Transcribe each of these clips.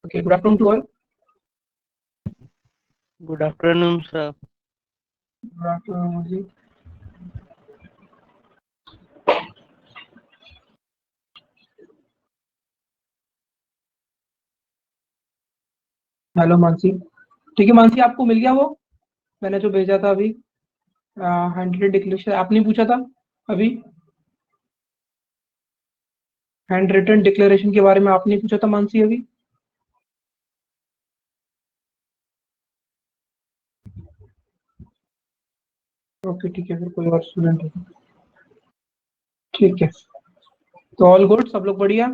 Okay, good afternoon to all. Good afternoon, sir. Good afternoon, ji. Hello Mansi. ठीक है मानसी, आपको मिल गया वो मैंने जो भेजा था अभी. हैंड रिटन डिक्लेरेशन आपने पूछा था अभी. हैंड रिटन डिक्लेरेशन के बारे में आपने पूछा था मानसी अभी. ओके ठीक है, फिर कोई और स्टूडेंट है. ठीक है, तो ऑल गुड, सब लोग बढ़िया.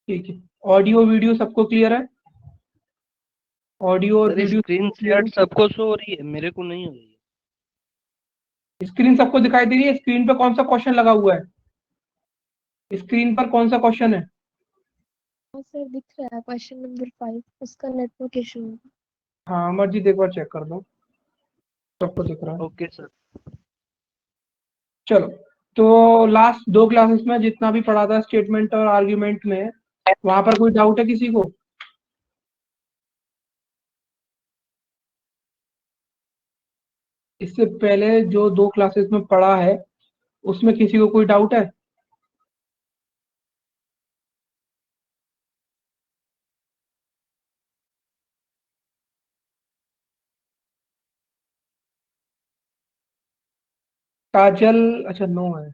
ठीक है, ऑडियो वीडियो सबको क्लियर है. ऑडियो और sir video screen clear share सबको शो हो रही है, मेरे को नहीं हो रही है। है. स्क्रीन सबको दिखाई दे रही है. स्क्रीन पे कौन सा क्वेश्चन लगा हुआ है? स्क्रीन पर कौन सा क्वेश्चन है? हाँ सर, दिख रहा है क्वेश्चन नंबर 5, उसका नेटवर्क इशू है। हाँ अमरजीत, एक बार चेक कर दो, सबको दिख रहा है. Okay sir. चलो, तो लास्ट दो क्लासेस में जितना भी पढ़ा था स्टेटमेंट और आर्ग्यूमेंट में, वहां पर कोई डाउट है किसी को? इससे पहले जो दो क्लासेस में पढ़ा है उसमें किसी को कोई डाउट है? काजल, अच्छा नो है.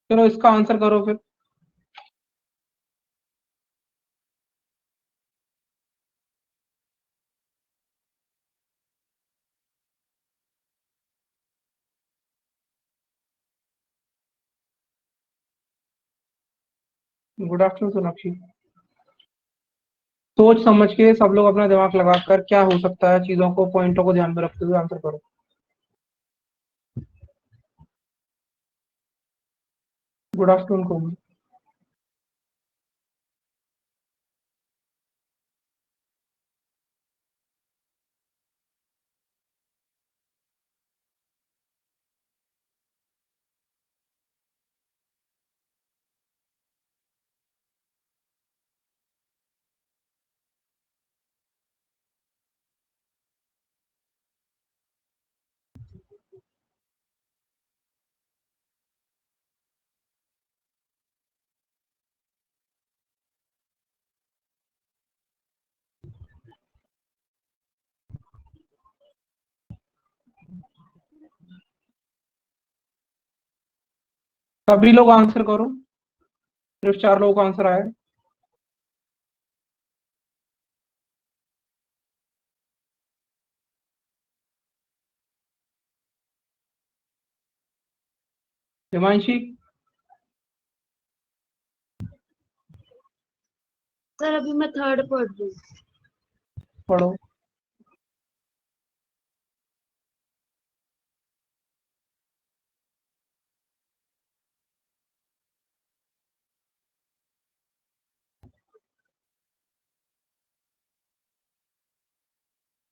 चलो इसका आंसर करो फिर. Good afternoon Sonakshi. सोच समझ के सब लोग अपना दिमाग लगाकर क्या हो सकता है, चीजों को पॉइंटों को ध्यान में रखते हुए आंसर करो. गुड आफ्टरनून कोमल. सभी लोग आंसर करो, सिर्फ 4 लोगों का आंसर आया. हिमांशी, सर अभी मैं थर्ड पढ़ रही हूँ। पढ़ो.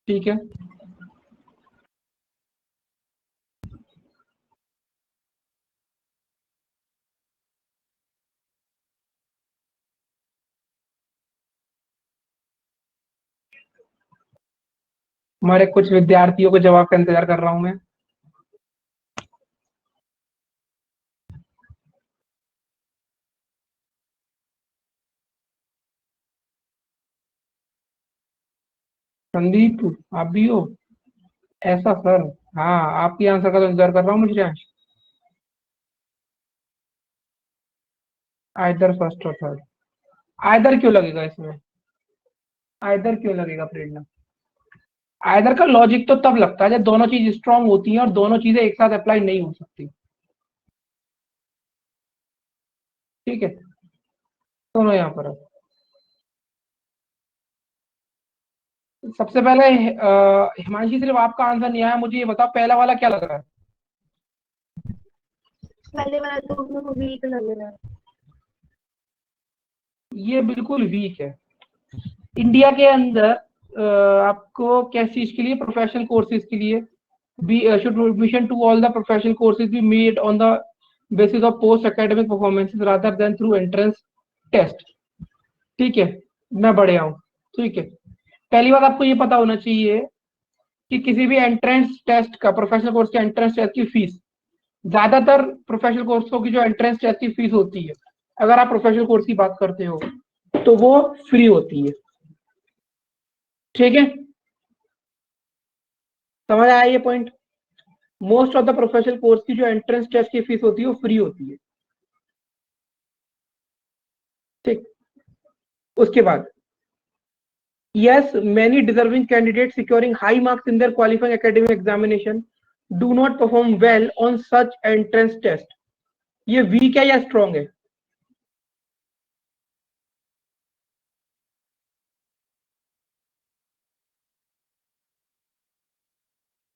ठीक है, हमारे कुछ विद्यार्थियों को जवाब का इंतजार कर रहा हूं मैं. संदीप, आप भी हो? ऐसा सर, हाँ आपकी आंसर का तो इंतजार कर रहा हूँ मुझे. आइदर फर्स्ट और थर्ड. आइदर क्यों लगेगा इसमें? आइदर क्यों लगेगा प्रेरणा? आइदर का लॉजिक तो तब लगता है जब दोनों चीज स्ट्रांग होती हैं और दोनों चीजें एक साथ अप्लाई नहीं हो सकती. ठीक है, दोनों यहाँ पर है. सबसे पहले हिमांशी, सिर्फ आपका आंसर नहीं आया, मुझे ये बताओ पहला वाला क्या लग रहा है? पहले वाला तो मेरे को वीक लग रहा है। ये बिल्कुल वीक है। इंडिया के अंदर आपको किस चीज के लिए, प्रोफेशनल कोर्सेज के लिए should admission to all the professional courses be made on the basis of post academic performances rather than through entrance test। ठीक है, मैं बढ़ आऊं। ठीक है, पहली बात आपको ये पता होना चाहिए कि किसी भी एंट्रेंस टेस्ट का, प्रोफेशनल कोर्स के एंट्रेंस टेस्ट की फीस, ज्यादातर प्रोफेशनल कोर्सों की जो एंट्रेंस टेस्ट की फीस होती है, अगर आप प्रोफेशनल कोर्स की बात करते हो तो वो फ्री होती है। ठीक है, समझ आया ये point? Most of the professional course की जो एंट्रेंस टेस्ट की फीस होती है वो फ्री होती है। ठीक, उसके बाद yes, many deserving candidates securing high marks in their qualifying academic examination do not perform well on such entrance test। ये वीक है या स्ट्रॉन्ग है?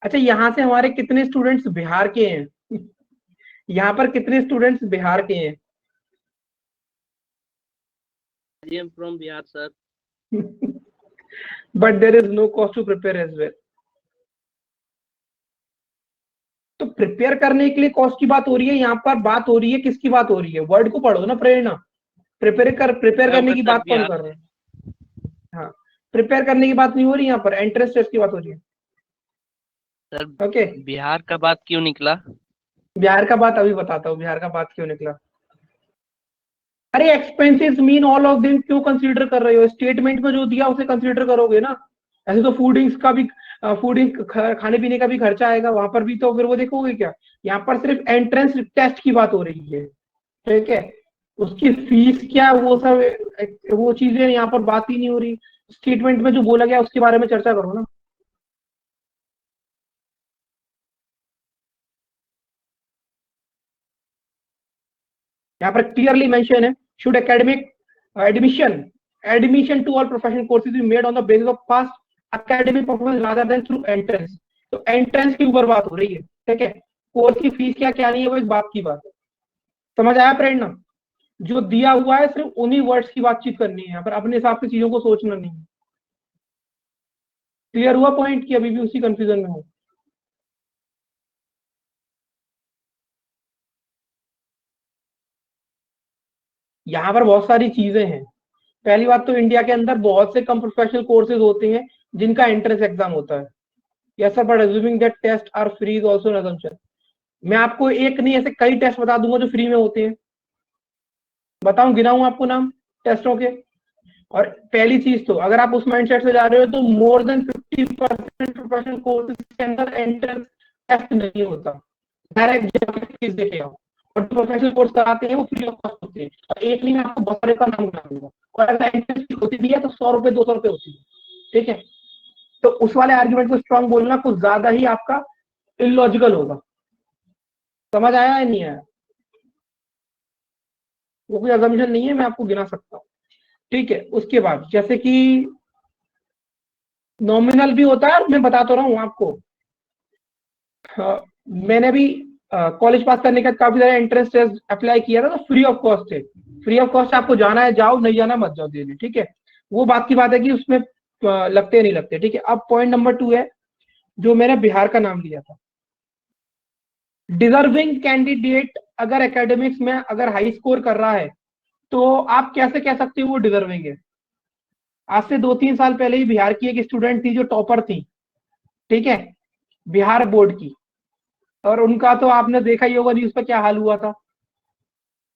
अच्छा, यहां से हमारे कितने स्टूडेंट्स बिहार के हैं? यहाँ पर कितने स्टूडेंट्स बिहार के हैं? I am from Bihar, sir. But there is no cost to prepare as well। तो प्रिपेयर करने के लिए कॉस्ट की बात हो रही है, यहाँ पर बात हो रही है किसकी बात हो रही है? वर्ड को पढ़ो ना, प्रेरणा। प्रिपेयर करने की बात कौन कर रहे हैं? हाँ, प्रिपेयर करने की बात नहीं हो रही, यहाँ पर एंट्रेंस टेस्ट की बात हो रही है। सर ओके, बिहार का बात क्यों निकला? बिहार का बात अभी बताता हूँ, बिहार का बात क्यों निकला। अरे expenses mean all of them क्यों कंसीडर कर रहे हो? स्टेटमेंट में जो दिया उसे कंसीडर करोगे ना। ऐसे तो फूडिंग्स का भी, फूडिंग खाने पीने का भी खर्चा आएगा वहां पर भी, तो फिर वो देखोगे क्या? यहाँ पर सिर्फ एंट्रेंस टेस्ट की बात हो रही है। ठीक है, उसकी फीस क्या, वो सब वो चीजें यहाँ पर बात ही नहीं हो रही। स्टेटमेंट में जो बोला गया उसके बारे में चर्चा करो ना। यहाँ पर क्लियरली मेंशन है, should academic admission to all professional courses be made on the basis of past academic performance rather than through entrance. तो एंट्रेंस के ऊपर बात हो रही है। ठीक है, कोर्स की फीस क्या क्या नहीं है वो इस बात की बात है। समझ आया प्रेरणा? जो दिया हुआ है सिर्फ उन्हीं वर्ड्स की बातचीत करनी है, यहाँ पर अपने हिसाब से चीजों को सोचना नहीं है। क्लियर हुआ पॉइंट की अभी भी उसी कंफ्यूजन में हो? यहाँ पर बहुत सारी चीजें हैं। पहली बात तो इंडिया के अंदर बहुत से कम प्रोफेशनल कोर्सेज होते हैं जिनका एंट्रेंस एग्जाम होता है। Yes sir, but assuming that test are free is also an assumption. मैं आपको एक नहीं ऐसे कई टेस्ट बता दूंगा जो फ्री में होते हैं। बताऊं, गिनाऊं आपको नाम टेस्टों के? और पहली चीज तो अगर आप उस माइंडसेट से जा रहे हो तो मोर देन 50% प्रोफेशनल कोर्सेज के अंदर एंट्रेंस टेस्ट नहीं होता, डायरेक्ट जाके फीस देके आओ। और प्रोफेशनल कोर्स कराते हैं वो फ्री ऑफ कॉस्ट होते हैं। और एक नहीं, मैं आपको बहुत सारे का नाम बता दूंगा। और अगर एंट्रेंस फीस होती भी है तो 100 रुपए 200 रुपए होती है। ठीक है, तो उस वाले आर्ग्यूमेंट को स्ट्रॉन्ग बोलना कुछ ज्यादा ही आपका इलॉजिकल होगा। समझ आया या नहीं आया? वो कोई असम्पशन नहीं है, मैं आपको गिना सकता हूँ। ठीक है, उसके बाद जैसे कि नॉमिनल भी होता है, मैं बता तो रहा हूँ आपको। मैंने भी कॉलेज पास करने का काफी सारे एंट्रेंस टेस्ट अप्लाई किया था, तो फ्री ऑफ कॉस्ट है। फ्री ऑफ कॉस्ट आपको जाना है जाओ, नहीं जाना मत जाओ देने। ठीक है, वो बात की बात है कि उसमें लगते नहीं लगते। ठीक है, अब पॉइंट नंबर 2 है जो मैंने बिहार का नाम लिया था। डिजर्विंग कैंडिडेट अगर एकेडमिक्स में अगर हाई स्कोर कर रहा है तो आप कैसे कह सकते हो वो डिजर्विंग है? आज से 2-3 साल पहले ही बिहार की एक स्टूडेंट थी जो टॉपर थी। ठीक है, बिहार बोर्ड की, और उनका तो आपने देखा ही होगा न्यूज पर क्या हाल हुआ था।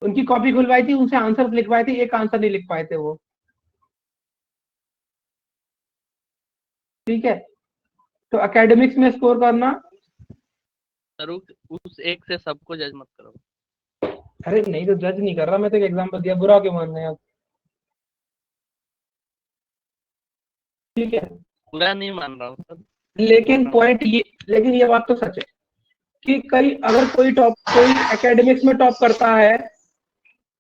उनकी कॉपी खुलवाई थी, उनसे आंसर लिखवाए थे, एक आंसर नहीं लिख पाए थे वो। ठीक है, तो एकेडमिक्स में स्कोर करना। सर उस एक से सबको जज मत करो। अरे नहीं, तो जज नहीं कर रहा मैं, तो एक एग्जांपल दिया, बुरा क्यों मान रहे हैं आप? ठीक है, पूरा नहीं मान रहा हूँ सर। लेकिन ये बात तो सच है कि अगर कोई एकेडमिक्स में टॉप करता है,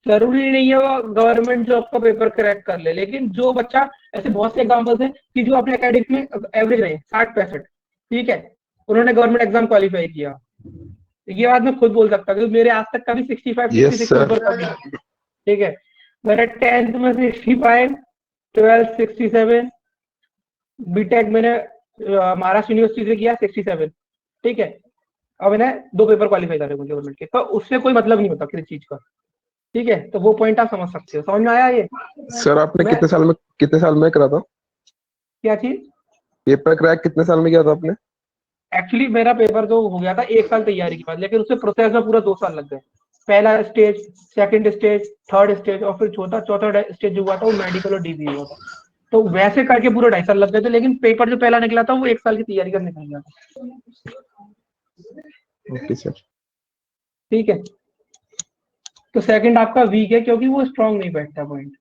जरूरी नहीं है वो गवर्नमेंट जॉब का पेपर क्रैक कर ले। लेकिन जो बच्चा, ऐसे बहुत से एग्जांपल्स हैं कि जो अपने एकेडमिक्स में एवरेज रहे 60-65, ठीक है, उन्होंने गवर्नमेंट एग्जाम क्वालिफाई किया, ये बात मैं खुद बोल सकता हूँ क्योंकि मेरे आज तक का भी 65 Yes, 66 sir. ऊपर का भी नहीं। ठीक है, मेरा 10th में 65, 12th 67, बीटेक मैंने महाराष्ट्र यूनिवर्सिटी से किया 67। ठीक है, अब मैंने 2 पेपर क्वालिफाई करे गवर्नमेंट के, तो उससे कोई मतलब नहीं होता किसी चीज का। ठीक है, तो वो पॉइंट आप समझ सकते हो। समझ में आया ये? सर आपने मैं कितने साल में करा था क्या चीज? Paper crack? कितने साल में किया था आपने? एक्चुअली मेरा पेपर तो हो गया था 1 साल तैयारी के बाद, लेकिन उससे प्रोसेस में पूरा 2 साल लग गए। पहला stage, second stage, third stage और फिर चौथा स्टेज जो हुआ था वो मेडिकल और डीबी हुआ था। तो वैसे करके पूरे 2.5 साल लग गए थे, लेकिन पेपर जो पहला निकला था वो 1 साल की तैयारी कर निकल गया था। Okay sir. ठीक है, तो सेकंड आपका वीक है क्योंकि वो स्ट्रांग नहीं बैठता पॉइंट।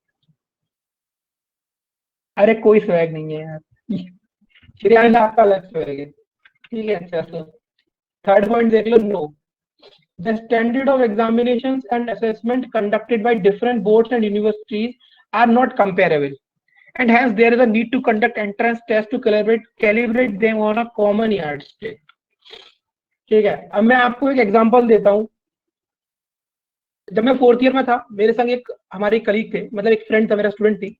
अरे कोई स्वैग नहीं है यार, श्रेयांश आपका अलग स्वैग है। ठीक है, अच्छा थर्ड पॉइंट देख लो, no the standard of examinations and assessment conducted by different boards and universities are not comparable, and hence there is a need to conduct entrance tests to calibrate them on a common yardstick. ठीक है, अब मैं आपको एक example देता हूँ। जब मैं 4th ईयर में था, मेरे संग एक हमारे कलीग थे, मतलब एक फ्रेंड था, मेरा स्टूडेंट थी।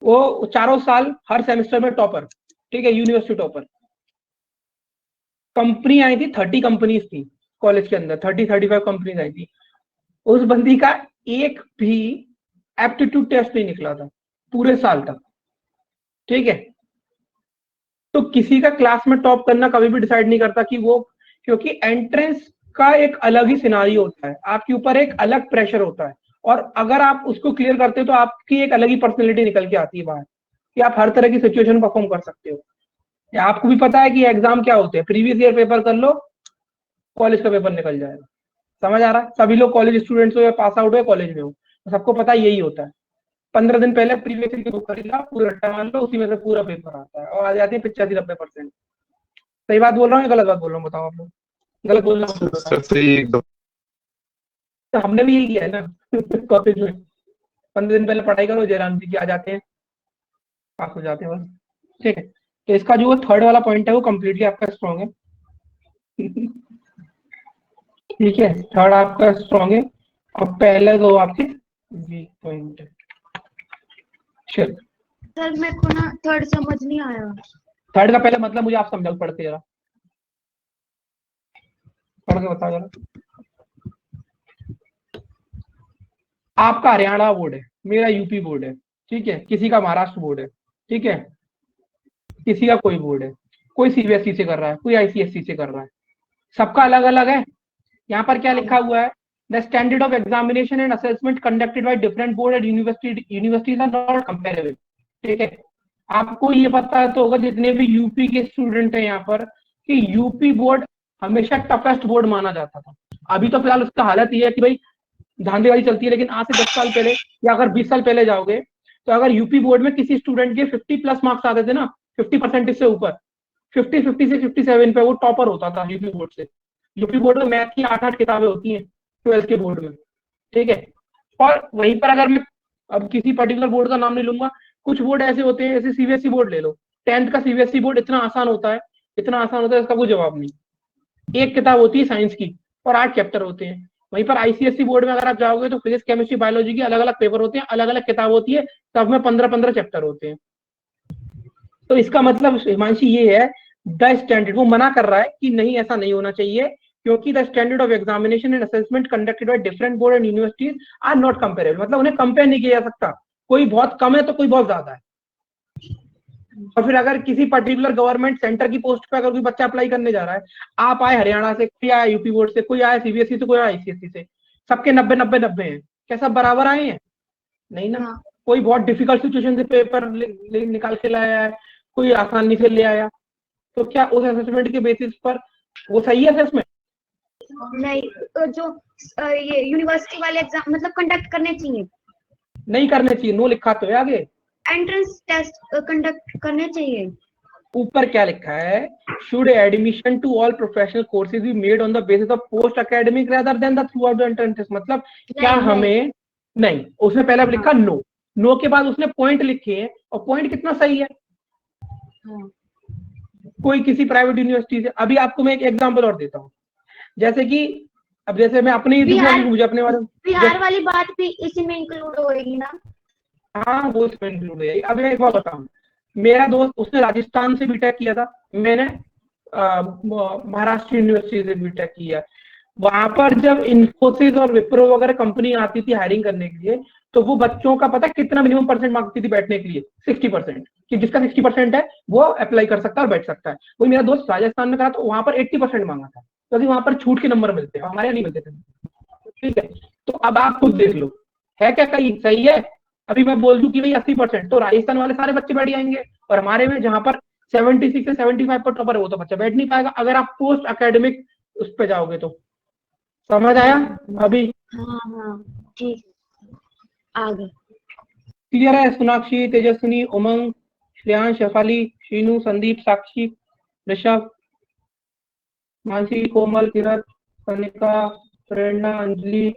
वो चारों साल हर सेमेस्टर में टॉपर, ठीक है, यूनिवर्सिटी टॉपर। कंपनी आई थी, 30 कंपनीज थी कॉलेज के अंदर, 30-35 कंपनीज आई थी। उस बंदी का एक भी एप्टीट्यूड टेस्ट नहीं निकला था पूरे साल तक। ठीक है, तो किसी का क्लास में टॉप करना कभी भी डिसाइड नहीं करता कि वो, क्योंकि एंट्रेंस का एक अलग ही सिनारियो होता है, आपके ऊपर एक अलग प्रेशर होता है, और अगर आप उसको क्लियर करते हो तो आपकी एक अलग ही पर्सनैलिटी निकल के आती है बाहर, कि आप हर तरह की सिचुएशन परफॉर्म कर सकते हो। या आपको भी पता है कि एग्जाम क्या होते हैं, प्रीवियस ईयर पेपर कर लो, कॉलेज का पेपर निकल जाएगा। समझ आ रहा है? सभी लोग कॉलेज स्टूडेंट्स हो या पास आउट हो या कॉलेज में हो, तो सबको पता यही होता है। 15 दिन पहले प्रीवियस ईयर की बुक खरीदा, पूरा रट्टा मान लो, उसी में से पूरा पेपर आता है और आ जाती है 85-90%। सही बात बोल रहा हूँ या गलत बात बोल रहा हूँ? बताओ आप लोग, गलत बोलना मत बताओ। सर सही एकदम। तो हमने भी यही किया है ना कॉलेज में, 15 दिन पहले पढ़ाई करो, जयराम जी की आ जाते हैं, पास हो जाते हैं बस। ठीक है, तो इसका जो थर्ड वाला पॉइंट है वो कम्प्लीटली आपका स्ट्रॉन्ग है। ठीक है, थर्ड आपका स्ट्रॉन्ग है और पहले दो आपके वीक पॉइंट है। चल, सर मेरे को ना थर्ड समझ नहीं आया। थर्ड का पहले मतलब मुझे आप समझाओ, पढ़ के जरा, पढ़ के बताओ जरा। आपका हरियाणा बोर्ड है, मेरा यूपी बोर्ड है, ठीक है, किसी का महाराष्ट्र बोर्ड है, ठीक है, किसी का कोई बोर्ड है, कोई सीबीएसई से कर रहा है, कोई आईसीएसई से कर रहा है, सबका अलग अलग है। यहाँ पर क्या लिखा हुआ है? The standard of examination and assessment conducted by different board and universities are not comparable. ठीक है, आपको ये पता तो होगा जितने भी यूपी के स्टूडेंट हैं यहाँ पर, कि यूपी बोर्ड हमेशा टफेस्ट बोर्ड माना जाता था। अभी तो फिलहाल उसका हालत ये है कि भाई धांधलीबाजी चलती है, लेकिन आज से 10 साल पहले या अगर 20 साल पहले जाओगे, तो अगर यूपी बोर्ड में किसी स्टूडेंट के 50+ मार्क्स आते थे ना, 50% से ऊपर, 50 से 57 पे वो टॉपर होता था यूपी बोर्ड से। यूपी बोर्ड में मैथ की 8-8 किताबें होती हैं 12th के बोर्ड में। ठीक है, और वहीं पर अगर मैं अब किसी पर्टिकुलर बोर्ड का नाम नहीं लूंगा, कुछ बोर्ड ऐसे होते हैं, जैसे सीबीएसई बोर्ड ले लो, 10th का सीबीएसई बोर्ड इतना आसान होता है, इतना आसान होता है, इसका कोई जवाब नहीं। एक किताब होती है साइंस की और 8 चैप्टर होते हैं। वहीं पर आईसीएसई बोर्ड में अगर आप जाओगे तो फिजिक्स, केमिस्ट्री, बायोलॉजी की अलग अलग पेपर होते हैं, अलग अलग किताब होती है, सब में 15-15 चैप्टर होते हैं। तो इसका मतलब हिमांशी ये है, द स्टैंडर्ड, वो मना कर रहा है कि नहीं ऐसा नहीं होना चाहिए, क्योंकि the standard of examination and assessment conducted by different board and universities are not comparable. मतलब उन्हें कंपेयर नहीं किया जा सकता, कोई बहुत कम है तो कोई बहुत ज्यादा है। और फिर अगर किसी पर्टिकुलर गवर्नमेंट सेंटर की पोस्ट पे अगर कोई बच्चा अप्लाई करने जा रहा है, आप आए हरियाणा से, कोई आया यूपी बोर्ड से, कोई आया सीबीएसई से, कोई आया आईसीएसई से, सबके 90-90-90 हैं, क्या सब बराबर आए हैं? नहीं ना। हाँ। कोई बहुत डिफिकल्ट सिचुएशन से पेपर निकाल के लाया है, कोई आसानी से ले आया, तो क्या उस असेसमेंट के बेसिस पर वो सही है असेसमेंट? नहीं, जो ये यूनिवर्सिटी वाले एग्जाम मतलब कंडक्ट करने चाहिए, नहीं करने चाहिए, नो लिखा तो है आगे, एंट्रेंस टेस्ट कंडक्ट करने चाहिए। ऊपर क्या लिखा है? Should admission to all professional courses be made on the basis of post academic rather than the through out the entrance. मतलब क्या नहीं, हमें नहीं, उसने पहले लिखा नो, नो के बाद उसने पॉइंट लिखे हैं, और पॉइंट कितना सही है। हाँ। कोई किसी प्राइवेट यूनिवर्सिटी से, अभी आपको मैं एक एग्जांपल और देता हूँ, जैसे कि अब जैसे मैं अपने ही बिहार- दूसरा मुझे अपने बारे में बिहार वाली बात भी इसी में इंक्लूड होएगी ना? हाँ वो इसमें इंक्लूड है। अब मैं एक बात बताऊं, मेरा दोस्त उसने राजस्थान से बीटेक किया था, मैंने महाराष्ट्र यूनिवर्सिटी से बीटेक किया। वहां पर जब इन्फोसिस और विप्रो वगैरह कंपनी आती थी हायरिंग करने के लिए, तो वो बच्चों का पता कितना मिनिमम परसेंट मांगती थी बैठने के लिए? 60%, कि जिसका 60% है वो अप्लाई कर सकता है और बैठ सकता है। वही मेरा दोस्त राजस्थान में करा तो वहां पर 80% मांगा था, क्योंकि वहां पर छूट के नंबर मिलते हैं, हमारे यहाँ नहीं मिलते थे। ठीक है, तो अब आप खुद देख लो है क्या कहीं सही है? अभी मैं बोल दूं कि भाई 80%, तो राजस्थान वाले सारे बच्चे बैठ जाएंगे, और हमारे में जहां पर 76 से 75 पर टॉपर है वो तो बच्चा बैठ नहीं पाएगा, अगर आप पोस्ट अकेडमिक उस पर जाओगे तो। समझ आया अभी? हाँ हाँ ठीक है, आगे। क्लियर है? सोनाक्षी, तेजस्विनी, उमंग, श्रेयांश, शेफाली, शीनू, संदीप, साक्षी, ऋषभ, मानसी, कोमल, किरत, कनिका, प्रेरणा, अंजलि।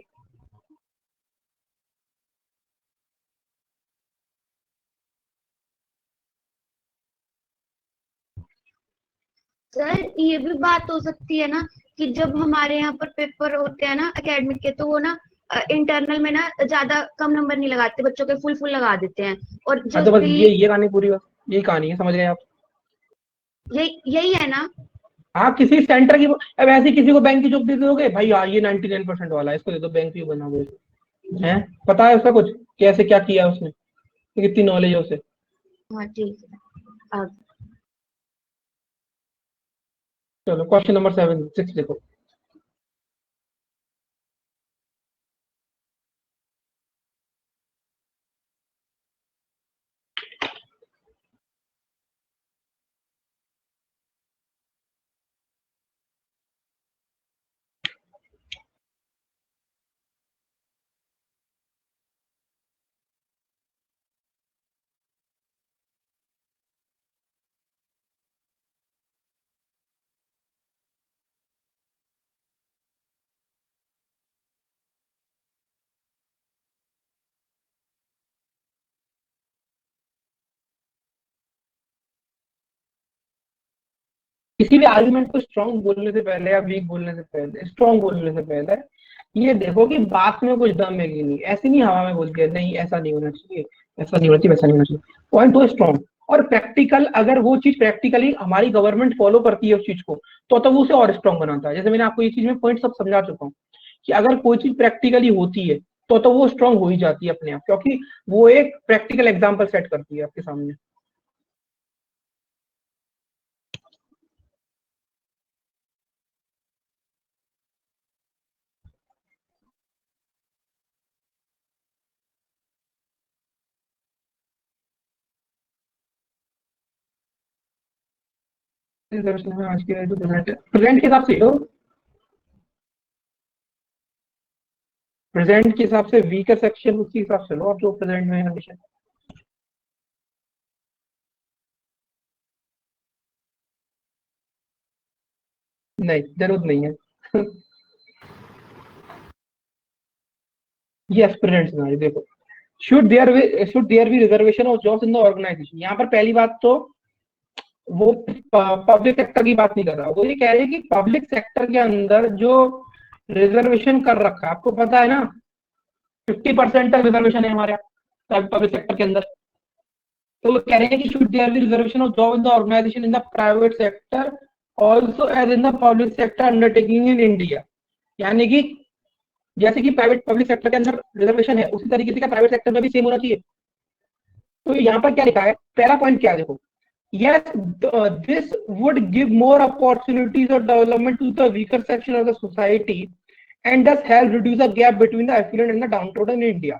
सर ये भी बात हो सकती है ना कि जब हमारे यहाँ पर पेपर होते हैं ना एकेडमिक के, तो वो ना इंटरनल में ना ज्यादा कम नंबर नहीं लगाते, बच्चों के फुल फुल लगा देते हैं। और जो तो बस दिल्ली, ये कहानी पूरी, बस यही कहानी है, समझ गए आप? यही है ना? हाँ, किसी सेंटर की अब ऐसे किसी को बैंक की जॉब दे दोगे भाई, हाँ ये 99% वाला है, इसको दे दो बैंक की बना दो, है पता है उसका कुछ कैसे क्या किया उसने, कितनी नॉलेज है उसे? हाँ ठीक है, आगे। चलो क्वेश्चन नंबर 6 देखो। किसी भी आर्गुमेंट को स्ट्रॉन्ग बोलने से पहले या वीक बोलने से पहले, स्ट्रॉन्ग बोलने से पहले ये देखो कि बात में कुछ दम है कि नहीं। ऐसे नहीं हवा में बोल के नहीं ऐसा नहीं होना चाहिए, ऐसा नहीं होना चाहिए, वैसा नहीं होना चाहिए। पॉइंट हो स्ट्रॉन्ग और प्रैक्टिकल, अगर वो चीज प्रैक्टिकली हमारी गवर्नमेंट फॉलो करती है उस चीज को, तो वो उसे और स्ट्रॉन्ग बनाता है। जैसे मैंने आपको ये चीज में पॉइंट सब समझा चुका हूँ कि अगर कोई चीज प्रैक्टिकली होती है तो वो स्ट्रॉन्ग हो ही जाती है अपने आप, क्योंकि वो एक प्रैक्टिकल एग्जाम्पल सेट करती है आपके सामने। आज के जो प्रेजेंट के हिसाब से प्रेजेंट के हिसाब से वीकर सेक्शन उसी हिसाब से लो आप जो प्रेजेंट में है हमेशा। नहीं, जरूरत नहीं है। ये एस्पिरेंट्स में देखो, should there be reservation of jobs in the organization. यहाँ पर पहली बात तो वो पब्लिक सेक्टर की बात नहीं कर रहा, वो ये कह रहे हैं कि पब्लिक सेक्टर के अंदर जो रिजर्वेशन कर रखा है, आपको पता है ना 50% तक रिजर्वेशन है हमारे यहाँ पब्लिक सेक्टर के अंदर। तो वो कह रहे हैं कि should there be reservation of job in the organization in the private sector also as in the public sector undertaking in India. यानी कि जैसे कि प्राइवेट पब्लिक सेक्टर के अंदर रिजर्वेशन है, उसी तरीके से क्या प्राइवेट सेक्टर में भी सेम होना चाहिए। तो यहाँ पर क्या लिखा है, पहला पॉइंट क्या है देखो, yes this would give more opportunities of development to the weaker section of the society and thus help reduce the gap between the affluent and the downtrodden in India।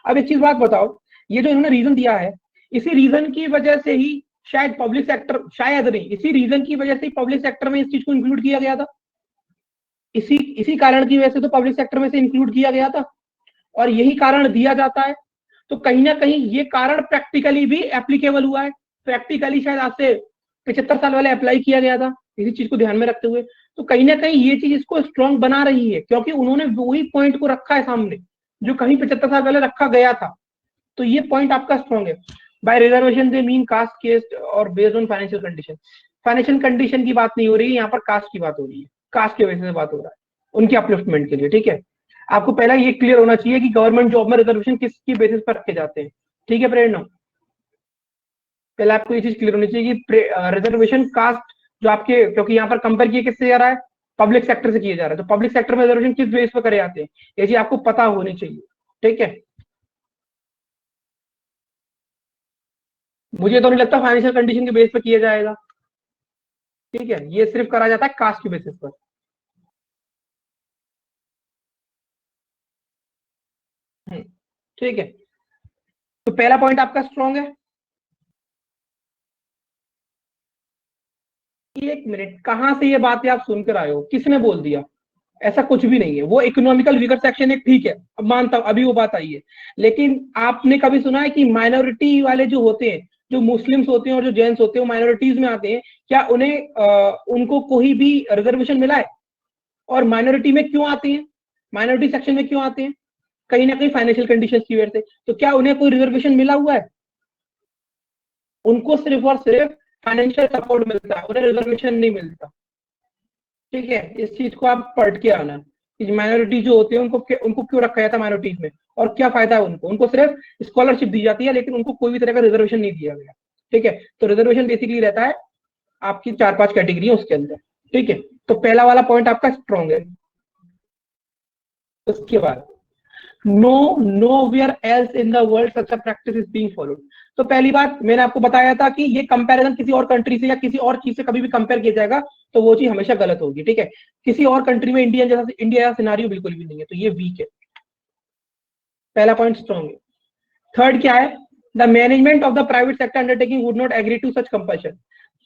अब एक चीज बात बताओ, ये जो इन्होंने रीजन दिया है, इसी रीजन की वजह से ही शायद पब्लिक सेक्टर, शायद नहीं, इसी रीजन की वजह से पब्लिक सेक्टर में इस चीज को इंक्लूड किया गया था। इसी कारण की वजह से तो पब्लिक सेक्टर में से इंक्लूड किया गया था, और यही कारण दिया जाता है। तो कहीं ना कहीं ये कारण प्रैक्टिकली भी एप्लीकेबल हुआ है, प्रैक्टिकली शायद आज से 75 साल पहले अप्लाई किया गया था इसी चीज को ध्यान में रखते हुए। तो कहीं ना कहीं ये चीज इसको स्ट्रॉन्ग बना रही है, क्योंकि उन्होंने वही पॉइंट को रखा है सामने जो कहीं 75 साल पहले रखा गया था। तो ये पॉइंट आपका स्ट्रॉन्ग है। By reservation they mean caste, caste और based on financial condition. Financial condition की बात नहीं हो रही है यहाँ पर, कास्ट की बात हो रही है, कास्ट की वजह से बात हो रहा है। उनके अपलिफ्टमेंट के लिए, ठीक है। आपको पहला ये क्लियर होना चाहिए कि गवर्नमेंट जॉब में रिजर्वेशन किसकी बेसिस पर रखे जाते हैं, ठीक है प्रेरणा। पहले आपको ये चीज क्लियर होनी चाहिए कि रिजर्वेशन कास्ट जो आपके, क्योंकि यहाँ पर कंपेयर किया किससे जा रहा है, पब्लिक सेक्टर से किया जा रहा है, तो पब्लिक सेक्टर में रिजर्वेशन किस बेस पर करे जाते हैं, ये चीज आपको पता होनी चाहिए, ठीक है। मुझे तो नहीं लगता फाइनेंशियल कंडीशन के बेस पर किया जाएगा, ठीक है, ये सिर्फ करा जाता है कास्ट के बेसिस पर। ठीक है, तो पहला पॉइंट आपका स्ट्रॉन्ग है। एक मिनट, कहां से ये बातें आप सुनकर आए हो, किसने बोल दिया? ऐसा कुछ भी नहीं है। वो इकोनॉमिकल वीकर सेक्शन एक ठीक है, अब मानता हूं, अभी वो बात आई है, लेकिन आपने कभी सुना है कि माइनॉरिटी वाले जो होते हैं, जो मुस्लिम्स होते हैं और जो जैन्स होते हैं, वो माइनॉरिटीज में आते हैं, क्या उनको कोई भी रिजर्वेशन मिला है? और माइनॉरिटी में क्यों आते हैं, माइनॉरिटी सेक्शन में क्यों आते हैं? कहीं ना कहीं फाइनेंशियल कंडीशन की वजह से। तो क्या उन्हें कोई रिजर्वेशन मिला हुआ है? उनको सिर्फ और सिर्फ फाइनेंशियल सपोर्ट मिलता है, उन्हें रिजर्वेशन नहीं मिलता, ठीक है। इस चीज को आप पढ़ के आना कि माइनॉरिटी जो होते हैं उनको क्यों रखा जाता है माइनॉरिटीज में, और क्या फायदा है उनको सिर्फ स्कॉलरशिप दी जाती है, लेकिन उनको कोई भी तरह का रिजर्वेशन नहीं दिया गया, ठीक है। तो रिजर्वेशन बेसिकली रहता है आपकी 4-5 कैटेगरी है उसके अंदर, ठीक है। तो पहला वाला पॉइंट आपका स्ट्रॉन्ग है। उसके बाद nowhere else in the world such a practice is being followed। तो पहली बात मैंने आपको बताया था कि ये कंपैरिजन किसी और कंट्री से या किसी और चीज से कभी भी कंपेयर किया जाएगा तो वो चीज हमेशा गलत होगी, ठीक है। किसी और कंट्री में इंडिया जैसा सिनारियो बिल्कुल भी नहीं है, तो ये वीक है। पहला पॉइंट स्ट्रॉन्ग है। थर्ड क्या है? The management of the private sector undertaking would not agree to such compulsion.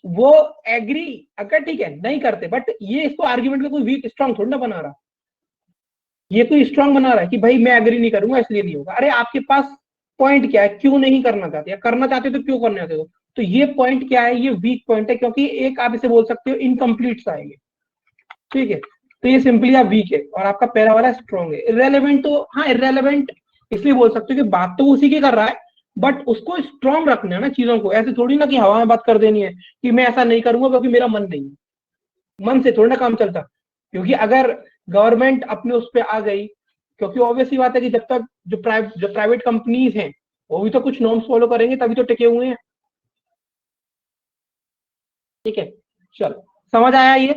वो एग्री अगर ठीक है नहीं करते, बट ये इसको आर्ग्यूमेंट में कोई वीक स्ट्रॉन्ग थोड़ी ना बना रहा, ये कोई स्ट्रांग बना रहा है कि भाई मैं एग्री नहीं करूंगा इसलिए नहीं होगा। अरे आपके पास पॉइंट क्या है, क्यों नहीं करना चाहते, या करना चाहते तो क्यों करना चाहते हो? तो ये पॉइंट क्या है, ये वीक पॉइंट है, क्योंकि एक आप इसे बोल सकते हो इनकम्प्लीट सा है ये, ठीक है। तो ये सिंपली आप वीक है, और आपका पहला वाला स्ट्रॉन्ग है। इररेलेवेंट तो हाँ, इररेलेवेंट इसलिए बोल सकते हो कि बात तो उसी की कर रहा है, बट उसको स्ट्रॉन्ग रखना है ना चीजों को, ऐसे थोड़ी ना कि हवा में बात कर देनी है कि मैं ऐसा नहीं करूंगा क्योंकि मेरा मन नहीं है। मन से थोड़ी ना काम चलता, क्योंकि अगर गवर्नमेंट अपने उस पर आ गई, क्योंकि ऑब्वियसली बात है कि जब तक जो प्राइवेट कंपनीज हैं वो भी तो कुछ नॉर्म्स फॉलो करेंगे तभी तो टिके हुए हैं, ठीक है। चलो समझ आया ये?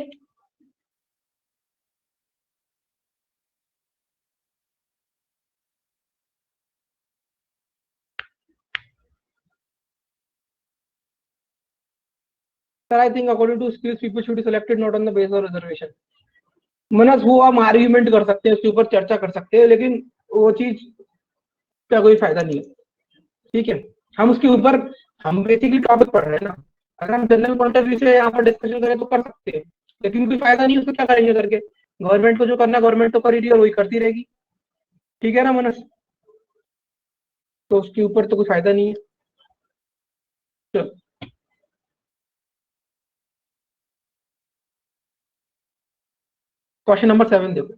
Sir I think according to skills people should be selected not on the base of reservation. मनस वो हम आर्ग्यूमेंट कर सकते हैं, उसके ऊपर चर्चा कर सकते हैं, लेकिन वो चीज का कोई फायदा नहीं है, ठीक है। हम उसके ऊपर, हम बेसिकली टॉपिक पढ़ रहे हैं ना, अगर हम जनरल पॉइंट ऑफ व्यू से यहाँ पर डिस्कशन करें तो कर सकते हैं, लेकिन कोई फायदा नहीं, उसको क्या करेंगे करके। गवर्नमेंट को जो करना गवर्नमेंट तो कर ही रही है और वही करती रहेगी, ठीक है ना मनस, तो उसके ऊपर तो कोई फायदा नहीं है। चलो क्वेश्चन नंबर 7 देखो।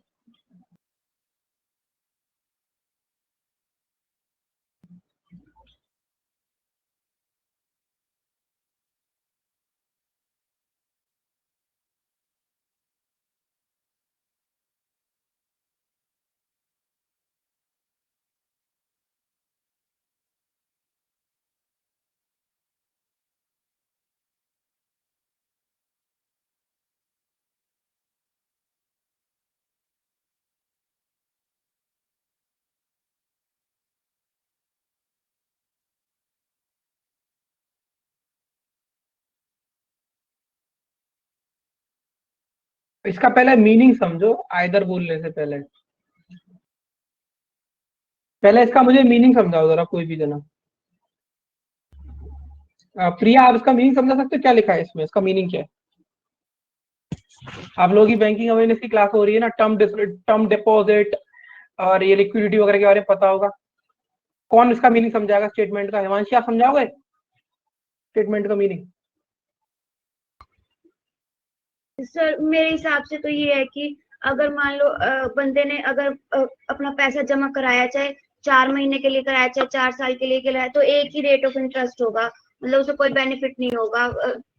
इसका पहले मीनिंग समझो, आइदर बोलने से पहले पहले इसका मुझे मीनिंग समझाओ जरा, कोई भी जना। प्रिया आप इसका मीनिंग समझा सकते हो, क्या लिखा है इसमें, इसका मीनिंग क्या है? आप लोगों की बैंकिंग अवेयरनेस की क्लास हो रही है ना, टर्म डिपॉजिट और ये लिक्विडिटी वगैरह के बारे में पता होगा। कौन इसका मीनिंग समझाएगा स्टेटमेंट का? हिमांशी आप समझाओगे स्टेटमेंट का मीनिंग? सर मेरे हिसाब से तो ये है कि अगर मान लो बंदे ने अगर अपना पैसा जमा कराया, चाहे 4 महीने के लिए कराया चाहे 4 साल के लिए कराया, तो एक ही रेट ऑफ इंटरेस्ट होगा, मतलब उसे कोई बेनिफिट नहीं होगा,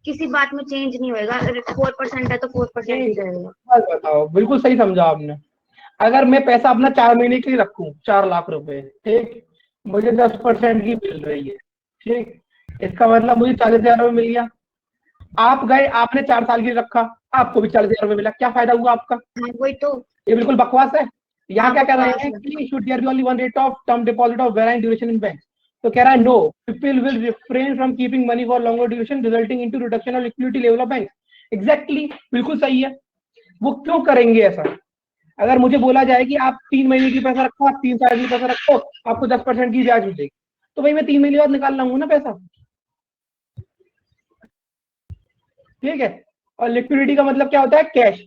किसी बात में चेंज नहीं होएगा, 4% है तो 4% ही रहेगा। बस बताओ, बिल्कुल सही समझा आपने। अगर मैं पैसा अपना 4 महीने के लिए रखूं, 4 लाख रुपए, ठीक, मुझे 10% की मिल रही है, ठीक, इसका मतलब मुझे 40,000 रुपये मिल गया। आप गए, आपने 4 साल के लिए रखा, आपको भी 40,000 रुपये मिला, क्या फायदा हुआ आपका? हाँ वही तो। ये बिल्कुल बकवास है। यहाँ हाँ क्या कह रहे बकवास हैं है। कि should there be only one rate of term deposit of varying duration in bank. तो कह रहा है no, people will refrain from keeping money for longer duration resulting into reduction of liquidity level of bank. Exactly, बिल्कुल सही है। वो क्यों करेंगे ऐसा? अगर मुझे बोला जाए कि आप 3 महीने की पैसा रखो, आप 3 साल की पैसा रखो, आपको 10% की ब्याज मिलेगी, तो भाई मैं 3 महीने बाद निकाल लाऊंगा ना पैसा, ठीक है। और लिक्विडिटी का मतलब क्या होता है? कैश।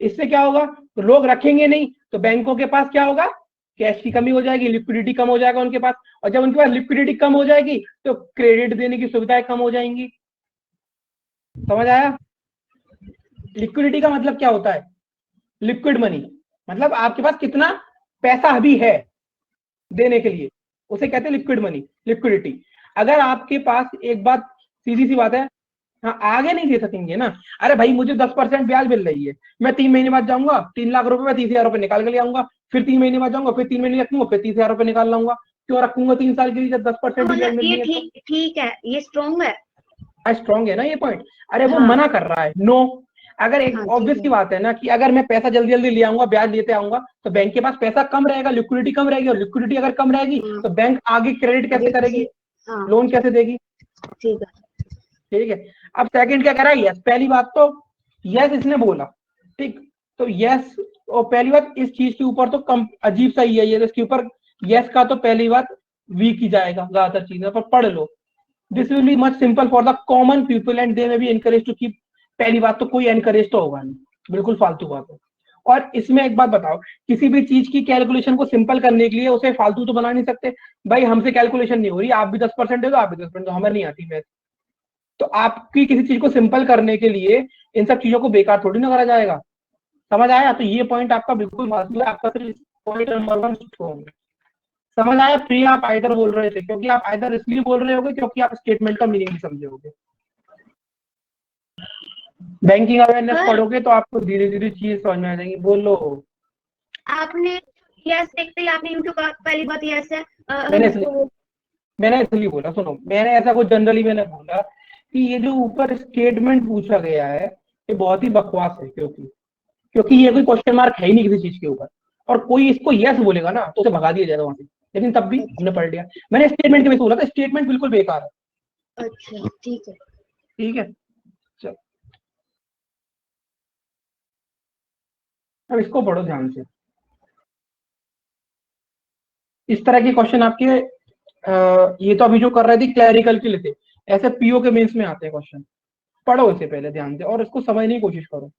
इससे क्या होगा? तो लोग रखेंगे नहीं, तो बैंकों के पास क्या होगा? कैश की कमी हो जाएगी, लिक्विडिटी कम हो जाएगा उनके पास, और जब उनके पास लिक्विडिटी कम हो जाएगी तो क्रेडिट देने की सुविधाएं कम हो जाएंगी। समझ आया? लिक्विडिटी का मतलब क्या होता है? लिक्विड मनी, मतलब आपके पास कितना पैसा अभी है देने के लिए, उसे कहते हैं लिक्विड मनी, लिक्विडिटी। अगर आपके पास, एक बात सीधी सी बात है, हाँ आगे नहीं दे सकेंगे ना। अरे भाई मुझे 10% ब्याज मिल रही है, मैं 3 महीने बाद जाऊंगा, 3 लाख रुपए में 30,000 रुपए निकाल के ले आऊंगा, फिर 3 महीने बाद जाऊंगा, फिर 3 महीने रखूंगा, फिर 30,000 रुपए निकाल लाऊंगा। क्यों रखूंगा 3 साल के लिए जब तो 10% ही ब्याज मतलब मिल ये रही है? तो ठीक ठीक है, ये स्ट्रॉन्ग है। स्ट्रॉन्ग है ना ये पॉइंट। अरे वो हाँ मना कर रहा है, नो। अगर एक हाँ ठीक ऑब्वियस है। सी बात है ना कि अगर मैं पैसा जल्दी जल्दी ले आऊंगा, ब्याज लेते आऊंगा, तो बैंक के पास पैसा कम रहेगा, लिक्विडिटी कम रहेगी, और लिक्विडिटी अगर कम रहेगी हाँ तो बैंक आगे क्रेडिट कैसे आगे करेगी, किसी। हाँ लोन कैसे देगी? ठीक है। ठीक है। अब सेकंड क्या कह रहा है? यस। पहली बात तो यस इसने बोला, ठीक, तो यस। और पहली बात इस चीज के ऊपर तो कम अजीब सा ही है ये, इसके ऊपर यस का तो पहली बात वीक ही जाएगा ज्यादातर चीजें, पर पढ़ लो। This will be much simple for the common people and they may be encourage to keep. पहली बात तो कोई एनकरेज तो होगा नहीं, बिल्कुल फालतू बात है। और इसमें एक बात बताओ, किसी भी चीज की कैलकुलेशन को सिंपल करने के लिए उसे फालतू तो बना नहीं सकते। भाई हमसे कैलकुलेशन नहीं हो रही, आप भी 10% दे दो, आप भी 10% दो, हमें नहीं आती मैथ। तो आपकी किसी चीज को सिंपल करने के लिए इन सब चीजों को बेकार थोड़ी ना करा जाएगा। समझ आया? तो ये पॉइंट आपका बिल्कुल फालतू है, आपका सिर्फ पॉइंट नंबर 1 स्ट्रॉन्ग है। समझ आया? फिर आप आइदर बोल रहे थे, क्योंकि आप आइदर इसलिए बोल रहे होगे क्योंकि आप स्टेटमेंट का मीनिंग नहीं समझे होगे। बैंकिंग अवेयरनेस पर पढ़ोगे तो आपको धीरे धीरे चीज समझ में आ जाएंगी। बोलो। आपने यस देखते ही आपने यूट्यूब का पहली बात यस है, मैंने हम इसलिए इसको। मैंने इसलिए बोला, सुनो, मैंने ऐसा कुछ जनरली मैंने बोला कि ये जो ऊपर स्टेटमेंट पूछा गया है ये बहुत ही बकवास है, क्योंकि ये कोई क्वेश्चन मार्क है ही नहीं किसी चीज के ऊपर, और कोई इसको यस बोलेगा ना तो उसे भगा दिया जाएगा वहां से। लेकिन तब भी हमने पढ़ लिया। मैंने स्टेटमेंट के में बोला था, स्टेटमेंट बिल्कुल बेकार है। अच्छा ठीक है। ठीक है, चल अब इसको पढ़ो ध्यान से। इस तरह के क्वेश्चन आपके ये तो अभी जो कर रहे थे क्लैरिकल के लिए थे, ऐसे पीओ के मेंस में आते हैं क्वेश्चन। पढ़ो इसे पहले ध्यान से और इसको समझने की कोशिश करो।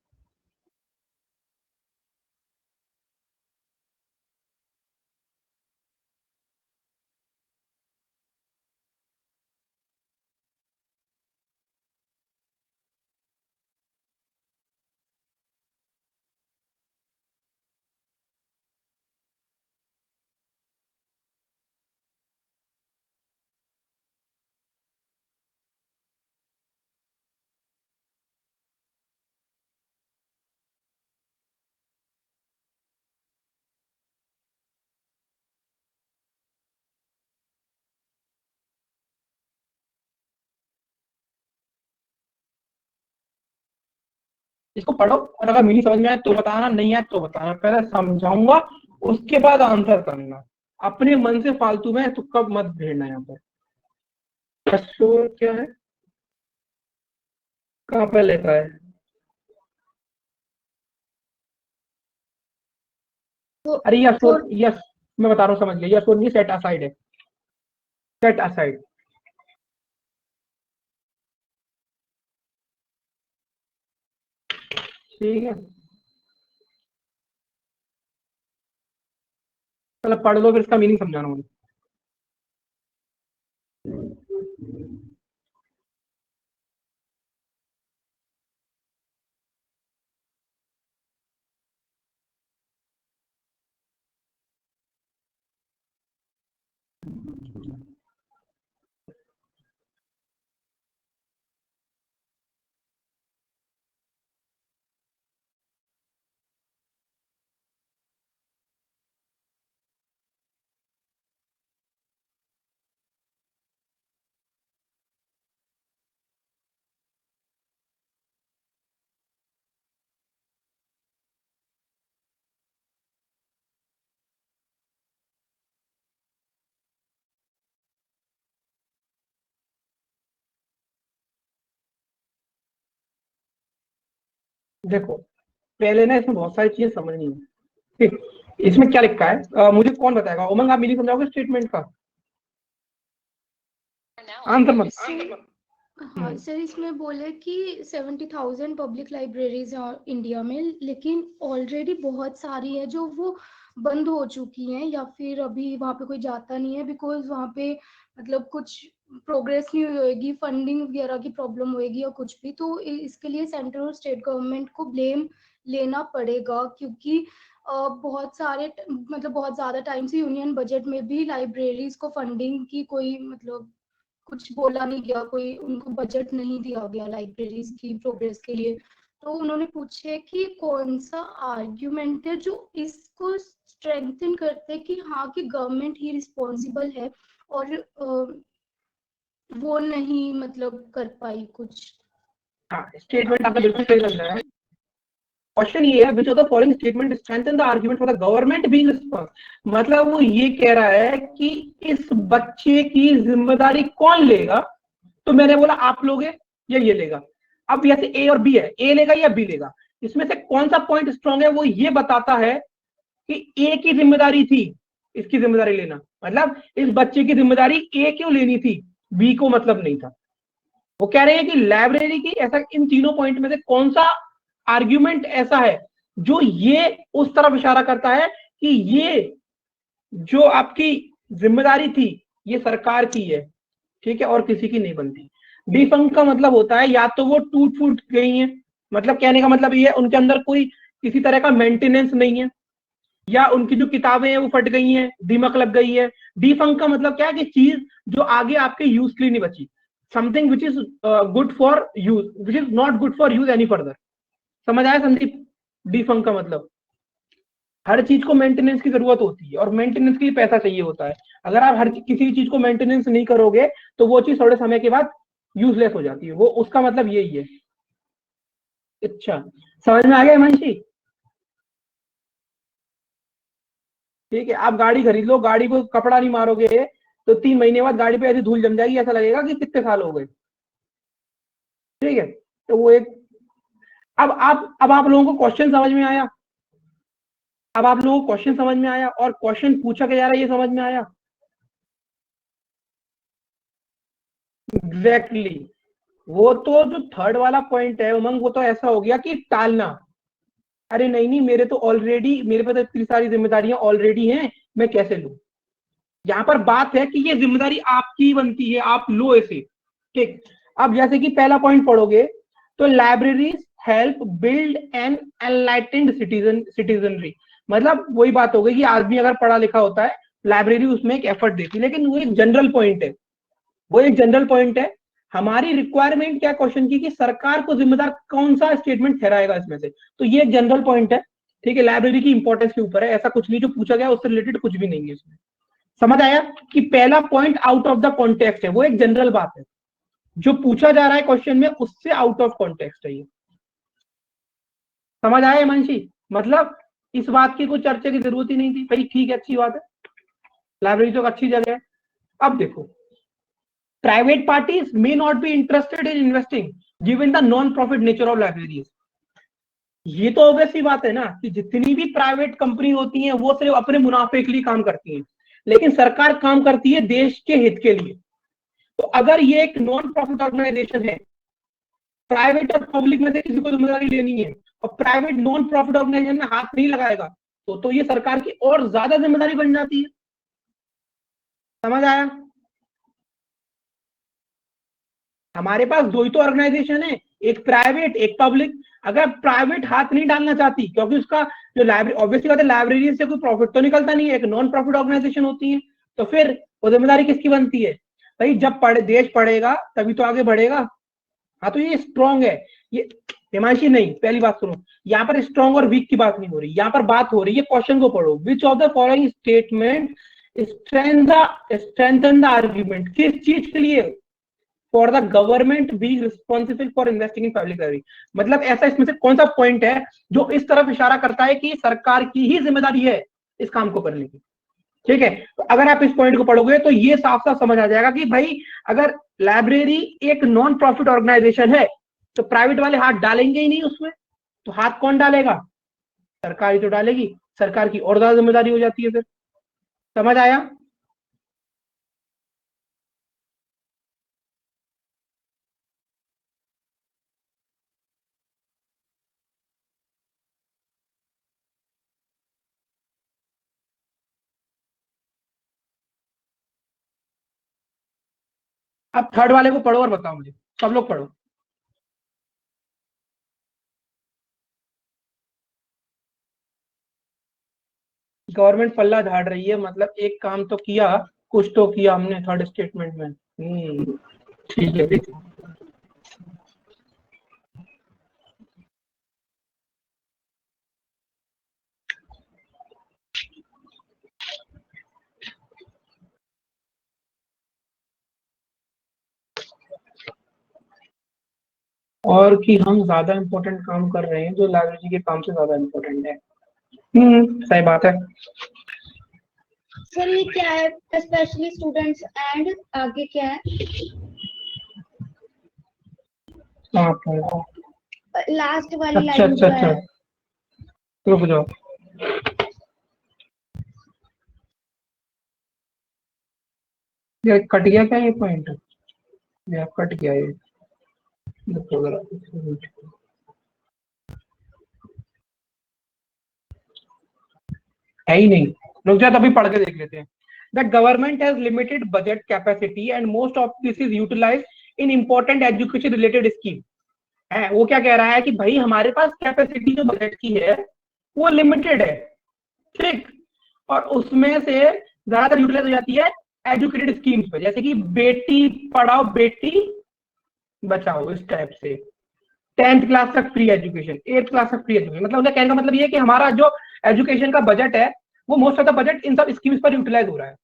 इसको पढ़ो और अगर मीनिंग समझ में आए तो बताना, नहीं आए तो बताना। पहले समझाऊंगा, उसके बाद आंसर करना। अपने मन से फालतू में तुक्का मत भेड़ना यहाँ पर। शोर क्या है? कहाँ पे लिखा है? तो अरे यस फोर। और यस, मैं बता रहा हूँ, समझ लिया। यस और नहीं, सेट असाइड है, सेट असाइड। ठीक है, चलो पढ़ लो, फिर इसका मीनिंग समझाना मुझे। देखो पहले ना इसमें बहुत सारी चीजें समझनी है। ठीक, इसमें क्या लिखा है मुझे कौन बताएगा? उमंग, आप मीनिंग समझाओगे स्टेटमेंट का? आंसर मत। हाँ सर, इसमें बोले कि 70,000 पब्लिक लाइब्रेरीज हैं इंडिया में, लेकिन ऑलरेडी बहुत सारी है जो वो बंद हो चुकी हैं या फिर अभी वहाँ पे कोई जाता नहीं है, बिकॉज वहाँ पे मतलब कुछ प्रोग्रेस नहीं हुई होगी, फंडिंग वगैरह की प्रॉब्लम होगी या कुछ भी। तो इसके लिए सेंट्रल और स्टेट गवर्नमेंट को ब्लेम लेना पड़ेगा, क्योंकि बहुत सारे मतलब बहुत ज़्यादा टाइम से यूनियन बजट में भी लाइब्रेरीज को फंडिंग की कोई मतलब कुछ बोला नहीं गया, कोई उनको बजट नहीं दिया गया लाइब्रेरीज की प्रोग्रेस के लिए। तो उन्होंने पूछे कि कौन सा आर्ग्यूमेंट है जो इसको स्ट्रेंथन करते कि हाँ कि गवर्नमेंट ही रिस्पॉन्सिबल है और वो नहीं मतलब कर पाई कुछ। हाँ, स्टेटमेंट आपका बिल्कुल सही लग रहा है। क्वेश्चन ये है, which of the following statement strengthen the argument for the government being responsible. मतलब वो ये कह रहा है कि इस बच्चे की जिम्मेदारी कौन लेगा? तो मैंने बोला आप लोगे या ये लेगा। अब जैसे ए और बी है, ए लेगा या बी लेगा, इसमें से कौन सा पॉइंट स्ट्रॉन्ग है? वो ये बताता है कि ए की जिम्मेदारी थी इसकी जिम्मेदारी लेना, मतलब इस बच्चे की जिम्मेदारी ए क्यों लेनी थी, बी को मतलब नहीं था। वो कह रहे हैं कि लाइब्रेरी की ऐसा इन तीनों पॉइंट में से कौन सा आर्ग्यूमेंट ऐसा है जो ये उस तरफ इशारा करता है कि ये जो आपकी जिम्मेदारी थी ये सरकार की है, ठीक है, और किसी की नहीं बनती। डिफंक का मतलब होता है या तो वो टूट फूट गई है, मतलब कहने का मतलब ये है उनके अंदर कोई किसी तरह का मेंटेनेंस नहीं है, या उनकी जो किताबें हैं वो फट गई हैं, दीमक लग गई है। डिफंक का मतलब क्या है कि चीज जो आगे आपके यूज के लिए नहीं बची, something which is good for use which is not good for use any further. समझ आया संदीप? डिफंक का मतलब हर चीज को मेंटेनेंस की जरूरत होती है और मेंटेनेंस के लिए पैसा चाहिए होता है। अगर आप हर किसी चीज को मेंटेनेंस नहीं करोगे तो वो चीज थोड़े समय के बाद यूजलेस हो जाती है। वो उसका मतलब यही है। अच्छा, समझ में आ गया हिमांशी? ठीक है, आप गाड़ी खरीद लो, गाड़ी को कपड़ा नहीं मारोगे तो 3 महीने बाद गाड़ी पे ऐसी धूल जम जाएगी, ऐसा लगेगा कि कितने साल हो गए। ठीक है, तो वो एक अब आप लोगों को क्वेश्चन समझ में आया? अब आप लोगों को क्वेश्चन समझ में आया और क्वेश्चन पूछा क्या जा रहा है ये समझ में आया? एग्जैक्टली वो तो जो थर्ड वाला पॉइंट है उमंग, वो तो ऐसा हो गया कि टालना। अरे नहीं नहीं, मेरे तो ऑलरेडी मेरे पास इतनी सारी जिम्मेदारियां ऑलरेडी हैं, मैं कैसे लूं? यहाँ पर बात है कि ये जिम्मेदारी आपकी बनती है, आप लो इसे। ठीक, अब जैसे कि पहला पॉइंट पढ़ोगे तो libraries help build an enlightened citizenry. मतलब वही बात हो गई कि आदमी अगर पढ़ा लिखा होता है लाइब्रेरी उसमें एक एफर्ट देती है, लेकिन वो एक जनरल पॉइंट है, वो एक जनरल पॉइंट है। हमारी रिक्वायरमेंट क्या क्वेश्चन की कि सरकार को जिम्मेदार कौन सा स्टेटमेंट ठहराएगा इसमें से, तो ये एक जनरल पॉइंट है। ठीक है, लाइब्रेरी की इंपॉर्टेंस के ऊपर है, ऐसा कुछ नहीं जो पूछा गया उससे रिलेटेड कुछ भी नहीं है इसमें। समझ आया कि पहला point out of the context है, वो एक जनरल बात है, जो पूछा जा रहा है क्वेश्चन में उससे आउट ऑफ कॉन्टेक्स्ट है ये। समझ आया हिमांशी? मतलब इस बात की कोई चर्चा की जरूरत ही नहीं थी भाई। ठीक है, अच्छी बात है, लाइब्रेरी तो अच्छी जगह है। अब देखो, private parties may not be interested in investing given the non profit nature of libraries. ये तो ऑब्वियस सी बात है ना कि जितनी भी प्राइवेट कंपनी होती हैं वो सिर्फ अपने मुनाफे के लिए काम करती हैं, लेकिन सरकार काम करती है देश के हित के लिए। तो अगर ये एक नॉन प्रॉफिट ऑर्गेनाइजेशन है, प्राइवेट और पब्लिक में से किसी को जिम्मेदारी लेनी है और प्राइवेट नॉन प्रॉफिट ऑर्गेनाइजेशन में हाथ नहीं लगाएगा तो ये सरकार की और ज्यादा जिम्मेदारी बन जाती है। समझ आया? हमारे पास दो ही तो ऑर्गेनाइजेशन है, एक प्राइवेट एक पब्लिक। अगर प्राइवेट हाथ नहीं डालना चाहती, क्योंकि उसका जो लाइब्रेरी ऑब्वियसली बात है लाइब्रेरी से कोई प्रॉफिट तो निकलता नहीं है, एक नॉन प्रॉफिट ऑर्गेनाइजेशन होती है, तो फिर वो जिम्मेदारी किसकी बनती है? भाई जब देश पढ़ेगा तभी तो आगे बढ़ेगा। हाँ, तो ये स्ट्रॉन्ग है ये हिमांशी। नहीं, पहली बात सुनो, यहाँ पर स्ट्रॉन्ग और वीक की बात नहीं हो रही, यहाँ पर बात हो रही है, क्वेश्चन को पढ़ो, which of the following statement strengthen the argument, किस चीज के लिए? For the government being responsible for investing in public library. मतलब ऐसा इसमें से कौन सा पॉइंट है जो इस तरफ इशारा करता है कि सरकार की ही जिम्मेदारी है इस काम को करने की? ठीक है, तो अगर आप इस पॉइंट को पढ़ोगे तो ये साफ साफ समझ आ जाएगा कि भाई अगर लाइब्रेरी एक नॉन प्रॉफिट ऑर्गेनाइजेशन है तो प्राइवेट वाले हाथ डालेंगे ही नहीं उसमें, तो हाथ कौन डालेगा? सरकार ही तो डालेगी। सरकार की और ज्यादा जिम्मेदारी हो जाती है फिर। समझ आया? अब थर्ड वाले को पढ़ो और बताओ मुझे, सब लोग पढ़ो। गवर्नमेंट पल्ला झाड़ रही है, मतलब एक काम तो किया, कुछ तो किया हमने थर्ड स्टेटमेंट में। ठीक है, ठीक। और कि हम ज्यादा इंपॉर्टेंट काम कर रहे हैं जो लाइब्रेरी के काम से ज्यादा इंपॉर्टेंट है। सही बात है। सर ये क्या है, स्पेशली स्टूडेंट्स एंड आगे क्या है? लास्ट वाली अच्छा लाइन अच्छा जो अच्छा, है। रुक जाओ। ये कट गया क्या ये पॉइंट? या कट गया ये? देखो जरा। है ही नहीं। रुक जा, तभी पढ़ के देख लेते हैं। The government has limited budget capacity and most of this is utilized in important education related scheme. है वो क्या कह रहा है कि भाई हमारे पास कैपेसिटी जो बजट की है वो लिमिटेड है, ठीक, और उसमें से ज्यादातर यूटिलाइज हो जाती है एजुकेटेड स्कीम्स पे, जैसे कि बेटी पढ़ाओ बेटी बचाओ, इस टाइप से। 10th क्लास तक फ्री एजुकेशन, 8th क्लास तक फ्री एजुकेशन, मतलब उनका कहने का मतलब ये है कि हमारा जो एजुकेशन का बजट है वो most of the budget in सब स्कीम्स पर यूटिलाइज हो रहा है,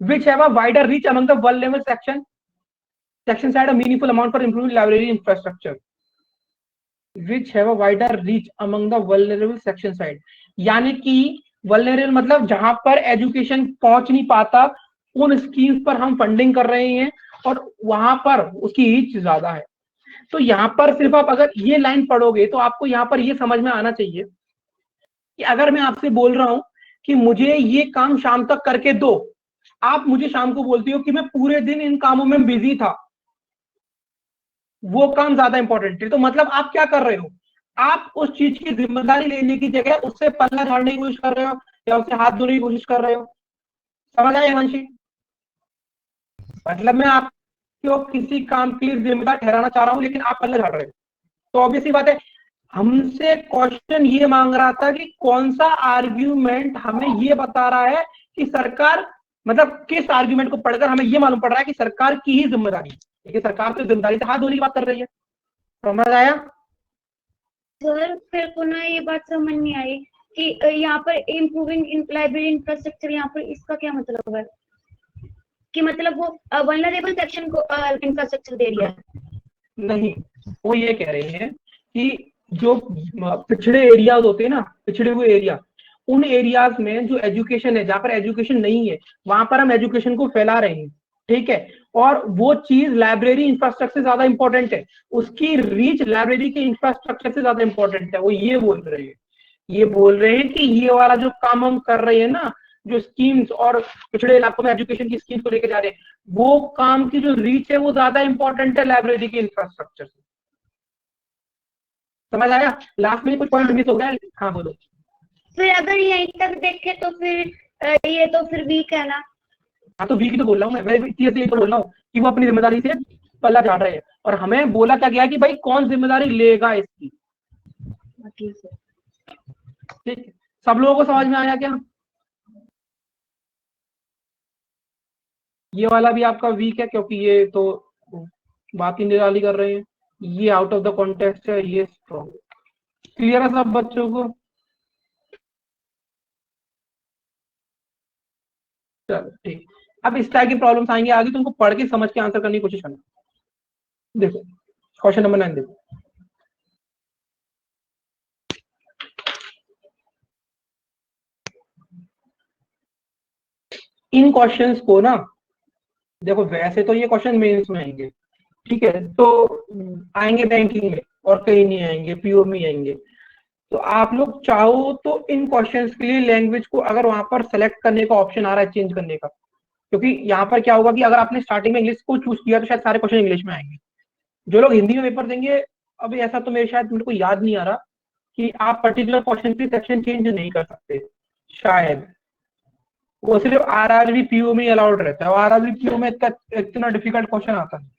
which have a wider reach among the vulnerable section side a meaningful amount for improving library infrastructure, which have a wider reach among the vulnerable section side. यानी कि vulnerable मतलब जहां पर एजुकेशन पहुंच नहीं पाता, उन स्कीम्स पर हम फंडिंग कर रहे हैं और वहां पर उसकी रीच ज्यादा है। तो यहाँ पर सिर्फ आप अगर ये लाइन पढ़ोगे तो आपको यहाँ पर ये समझ में आना चाहिए कि अगर मैं आपसे बोल रहा हूं कि मुझे ये काम शाम तक करके दो, आप मुझे शाम को बोलती हो कि मैं पूरे दिन इन कामों में बिजी था, वो काम ज्यादा इंपॉर्टेंट है, तो मतलब आप क्या कर रहे हो? आप उस चीज की जिम्मेदारी लेने की जगह उससे पल्ला झाड़ने की कोशिश कर रहे हो या उससे हाथ धोने की कोशिश कर रहे हो। समझ आए हिमांशी? मतलब मैं आपको किसी काम के लिए जिम्मेदार ठहराना चाह रहा हूं लेकिन आप पल्ला झाड़ रहे हो। तो ऑब्वियसली बात है, हमसे क्वेश्चन ये मांग रहा था कि कौन सा आर्ग्यूमेंट हमें ये बता रहा है कि सरकार, मतलब किस आर्ग्यूमेंट को पढ़कर हमें ये मालूम पड़ रहा है कि सरकार की ही जिम्मेदारी है, लेकिन सरकार तो जिम्मेदारी से हाथ धोने की बात कर रही है। समझ आया? सर फिर को ना ये बात समझ नहीं आई कि यहाँ पर इम्प्रूविंग लाइब्रेरी इंफ्रास्ट्रक्चर, यहाँ पर इसका क्या मतलब है? कि मतलब वो वल्नरेबल सेक्शन को इंफ्रास्ट्रक्चर दे रही है? नहीं, वो ये कह रहे हैं कि जो पिछड़े एरियाज होते हैं ना, पिछड़े हुए एरिया, उन एरियाज में जो एजुकेशन है, जहां पर एजुकेशन नहीं है, वहां पर हम एजुकेशन को फैला रहे हैं, ठीक है, और वो चीज लाइब्रेरी इंफ्रास्ट्रक्चर से ज्यादा इंपॉर्टेंट है, उसकी रीच लाइब्रेरी के इंफ्रास्ट्रक्चर से ज्यादा इंपॉर्टेंट है। वो ये बोल रहे हैं, ये बोल रहे हैं कि ये वाला जो काम हम कर रहे हैं ना, जो स्कीम्स और पिछड़े इलाकों में एजुकेशन की स्कीम्स को लेकर जा रहे हैं, वो काम की जो रीच है वो ज्यादा इंपॉर्टेंट है लाइब्रेरी के इंफ्रास्ट्रक्चर से। समझ आया? लास्ट में कुछ पॉइंट मिस हो गया। हाँ बोलो। फिर अगर यहीं तक देखे तो फिर ये तो फिर वीक है ना? हाँ तो वीक तो बोल रहा हूँ मैं यही तो बोल रहा हूँ कि वो अपनी जिम्मेदारी से पल्ला झाड़ रहे हैं, और हमें बोला क्या गया कि भाई कौन जिम्मेदारी लेगा इसकी। ठीक है, सब लोगों को समझ में आया क्या? ये वाला भी आपका वीक है क्योंकि ये तो बात ही निराली कर रहे हैं, ये आउट ऑफ द कॉन्टेक्स्ट है, ये स्ट्रॉन्ग। क्लियर है सब बच्चों को? चलो ठीक। अब इस टाइप की प्रॉब्लम्स आएंगे आगे, तुमको पढ़ के समझ के आंसर करने की कोशिश करना। देखो क्वेश्चन नंबर 9 देखो। इन क्वेश्चंस को ना, देखो वैसे तो ये क्वेश्चन मेंस में आएंगे, ठीक है, तो आएंगे बैंकिंग में और कहीं नहीं आएंगे, पीओ में आएंगे, तो आप लोग चाहो तो इन क्वेश्चंस के लिए लैंग्वेज को अगर वहां पर सेलेक्ट करने का ऑप्शन आ रहा है चेंज करने का, क्योंकि यहाँ पर क्या होगा कि अगर आपने स्टार्टिंग में इंग्लिश को चूज किया तो शायद सारे क्वेश्चन इंग्लिश में आएंगे। जो लोग हिंदी में पेपर देंगे, अभी ऐसा तो मेरे को याद नहीं आ रहा कि आप पर्टिकुलर क्वेश्चन की सेक्शन चेंज नहीं कर सकते शायद, वो सिर्फ आरआरबी पीओ में अलाउड रहता है। आरआरबी पीओ में इतना डिफिकल्ट क्वेश्चन आता है,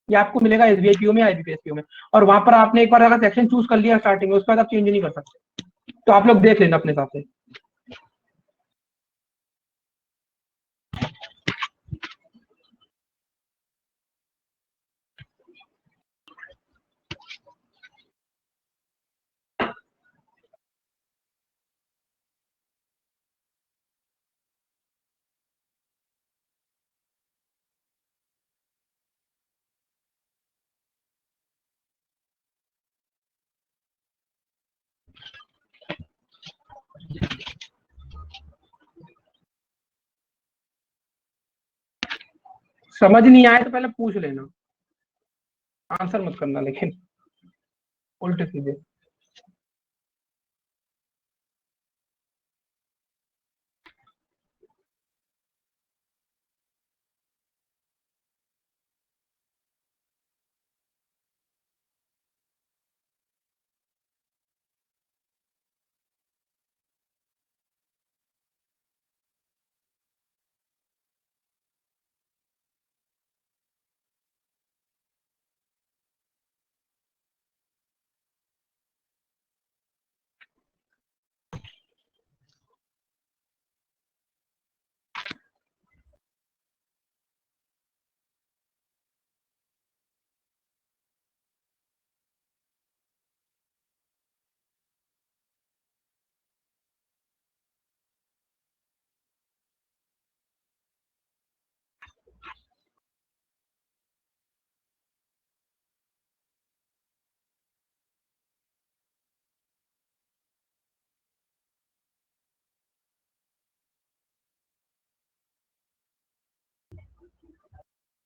ये आपको मिलेगा एसबीआई पीओ में, आईबीपीएस पीओ में, और वहां पर आपने एक बार अगर सेक्शन चूज कर लिया स्टार्टिंग में, उसके बाद आप चेंज नहीं कर सकते। तो आप लोग देख लेना अपने हिसाब से। समझ नहीं आए तो पहले पूछ लेना, आंसर मत करना लेकिन उल्टे सीधे।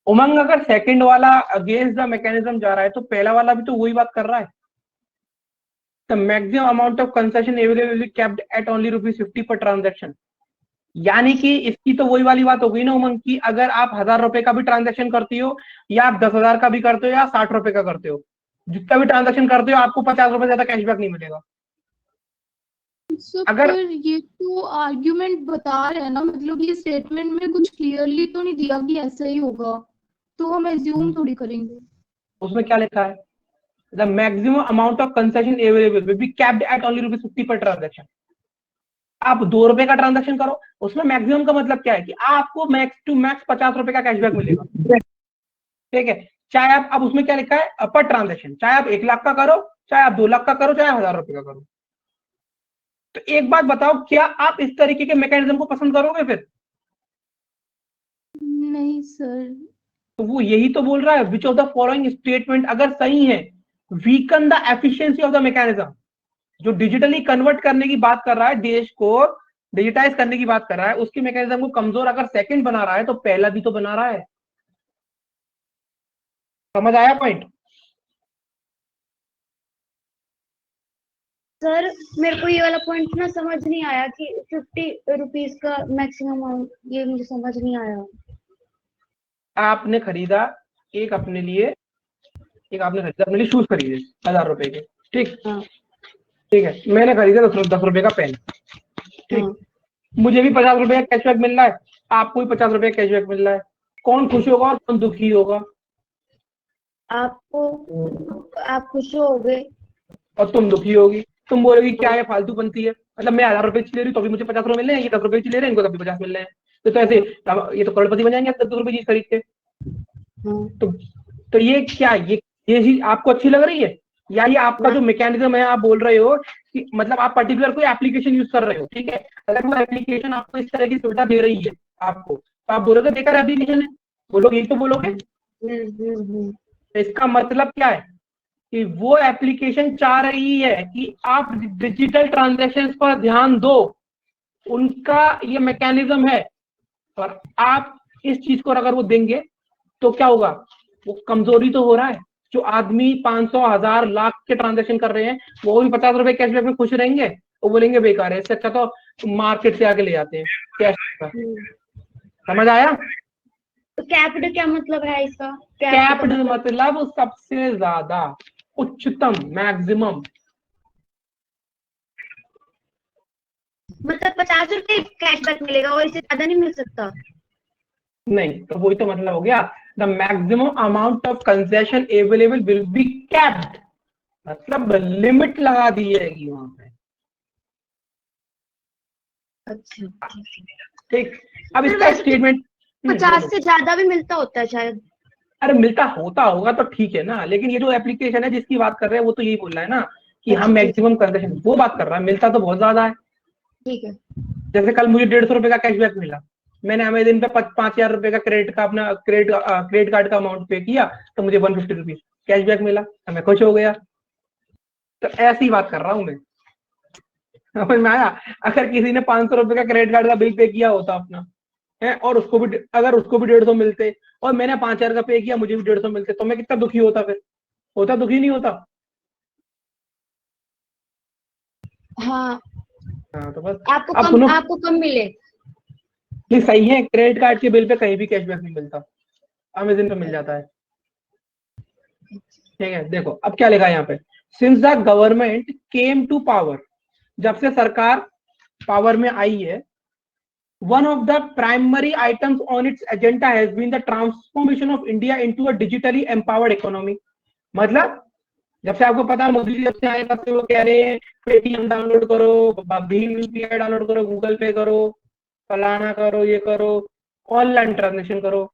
उमंग अगर सेकंड वाला अगेंस्ट द मैकेनिज्म जा रहा है तो पहला वाला भी तो वही बात कर रहा है। The maximum amount of concession available be kept at only ₹50 per transaction. यानी कि इसकी तो वही वाली बात हो गई ना उमंग की, अगर आप 1000 रुपए का भी ट्रांजेक्शन करती हो या आप 10,000 का भी करते हो या 60 रुपए का करते हो, जितना भी ट्रांजेक्शन करते हो आपको 50 रुपए ज्यादा कैशबैक नहीं मिलेगा। अगर ये तो आर्ग्यूमेंट बता रहे हैं ना, मतलब ये स्टेटमेंट में कुछ क्लियरली तो नहीं दिया कि ऐसा ही होगा, तो हम एज्यूम थोड़ी करेंगे। उसमें क्या लिखा है? The maximum amount of concession available will be capped at only ₹50 per transaction. आप 2 रुपए का ट्रांजेक्शन करो, उसमें मैक्सिमम का मतलब क्या है कि आपको मैक्स टू मैक्स 50 रुपए का कैशबैक मिलेगा। ठीक है, चाहे आप, अब उसमें क्या लिखा है पर ट्रांजेक्शन, चाहे आप 1 लाख का करो, चाहे आप 2 लाख का करो, चाहे 1000 रुपए का करो। तो एक बात बताओ, क्या आप इस तरीके के मैकेनिज्म को पसंद करोगे फिर? नहीं सर। तो वो यही तो बोल रहा है, which of the following statement अगर सही है weaken the efficiency of the mechanism. जो डिजिटली कन्वर्ट करने की बात कर रहा है, देश को डिजिटाइज करने की बात कर रहा है, उसकी मैकेनिज्म को कमजोर अगर सेकंड बना रहा है तो पहला भी तो बना रहा है। समझ आया पॉइंट? सर मेरे को ये वाला पॉइंट ना समझ नहीं आया कि 50 रुपीज का मैक्सिमम अमाउंट, ये मुझे समझ नहीं आया। आपने खरीदा एक अपने लिए, एक आपने खरीदा अपने लिए शूज खरीदे 1000 रुपए के, ठीक हाँ। ठीक है, मैंने खरीदा 10 रुपए का पेन, ठीक। हाँ। मुझे भी 50 रुपए का कैशबैक मिल रहा है, आपको भी 50 रुपए का कैशबैक मिल रहा है, कौन खुश होगा और कौन दुखी होगा? आप खुश होगे और तुम दुखी होगी। तुम बोलोगी क्या है फालतू बनती है, मतलब मैं 1000 रुपए की ले रही हूँ तो भी मुझे 50 रुपए मिल रहे हैं, ये 10 रुपए की ले रहे हैं इनको तभी 50 मिल रहे हैं, तो ऐसे ये तो करोड़पति बन जाएंगे 10 रुपए चीज खरीद के। तो ये क्या, ये चीज आपको अच्छी लग रही है, या ये आपका जो मैकेनिज्म है, आप बोल रहे हो कि मतलब आप पर्टिकुलर कोई एप्लीकेशन यूज कर रहे हो, ठीक है, अगर वो एप्लीकेशन आपको इस तरह की सुविधा दे रही है आपको, तो आप बोलोगे बेकार एप्लीकेशन है, बोलोगे, यही तो बोलोगे। इसका मतलब क्या है कि वो एप्लीकेशन चाह रही है कि आप डिजिटल ट्रांजैक्शंस पर ध्यान दो, उनका ये मैकेनिज्म है, और आप इस चीज को अगर वो देंगे तो क्या होगा, वो कमजोरी तो हो रहा है। जो आदमी 500 1000 लाख के ट्रांजेक्शन कर रहे हैं वो भी 50 रुपए कैशबैक में खुश रहेंगे, वो बोलेंगे बेकार है, इससे अच्छा तो मार्केट से आके ले जाते हैं कैश का। समझ आया? तो कैप्ड क्या मतलब है इसका? कैप्ड मतलब सबसे ज्यादा, उच्चतम, मैक्सिमम। मतलब 50 रुपए कैशबैक मिलेगा और इससे ज्यादा नहीं मिल सकता? नहीं, तो वही तो मतलब हो गया, the maximum amount of concession available will be capped, मतलब लिमिट लगा दी जाएगी वहां पे। अच्छा, ठीक, अब सर इसका वैसे स्टेटमेंट 50 से ज्यादा भी मिलता होता है शायद। अरे मिलता होता होगा तो ठीक है ना, लेकिन ये जो एप्लीकेशन है जिसकी बात कर रहे हैं वो तो यही बोल रहा है ना कि हम मैक्सिमम कंसेशन, वो बात कर रहा है, मिलता तो बहुत ज्यादा है। ठीक है। जैसे कल मुझे 150 रुपए का कैशबैक मिला, मैंने अमेजन पे 5000 रुपए का क्रेडिट का अपना क्रेडिट कार्ड का अमाउंट पे किया, तो मुझे 150 रुपीज कैशबैक मिला, तो मैं खुश हो गया। तो ऐसी बात कर रहा हूं मैं, समझ में आया? अगर किसी ने 500 रुपए का क्रेडिट कार्ड का बिल पे किया होता अपना है, और उसको भी, अगर उसको भी 150 मिलते और मैंने 5000 का पे किया, मुझे भी 150 मिलते, तो मैं कितना दुखी होता? फिर होता, दुखी नहीं होता? हाँ, हाँ, तो बस आपको अब कम सुनो, आपको कम मिले। ये सही है, क्रेडिट कार्ड के बिल पे कहीं भी कैशबैक नहीं मिलता, अमेजन पे मिल जाता है। ठीक है, देखो अब क्या लिखा है यहाँ पे, since the government came to power, जब से सरकार पावर में आई है, one of the primary items on its agenda has been the transformation of India into a digitally empowered economy। मतलब जब से आपको पता है मोदी जी जब से आए तब से वो कह रहे हैं पेटीएम डाउनलोड करो, भीम यूपीआई डाउनलोड करो, गूगल पे करो, फलाना करो, ये करो, ऑनलाइन ट्रांजेक्शन करो।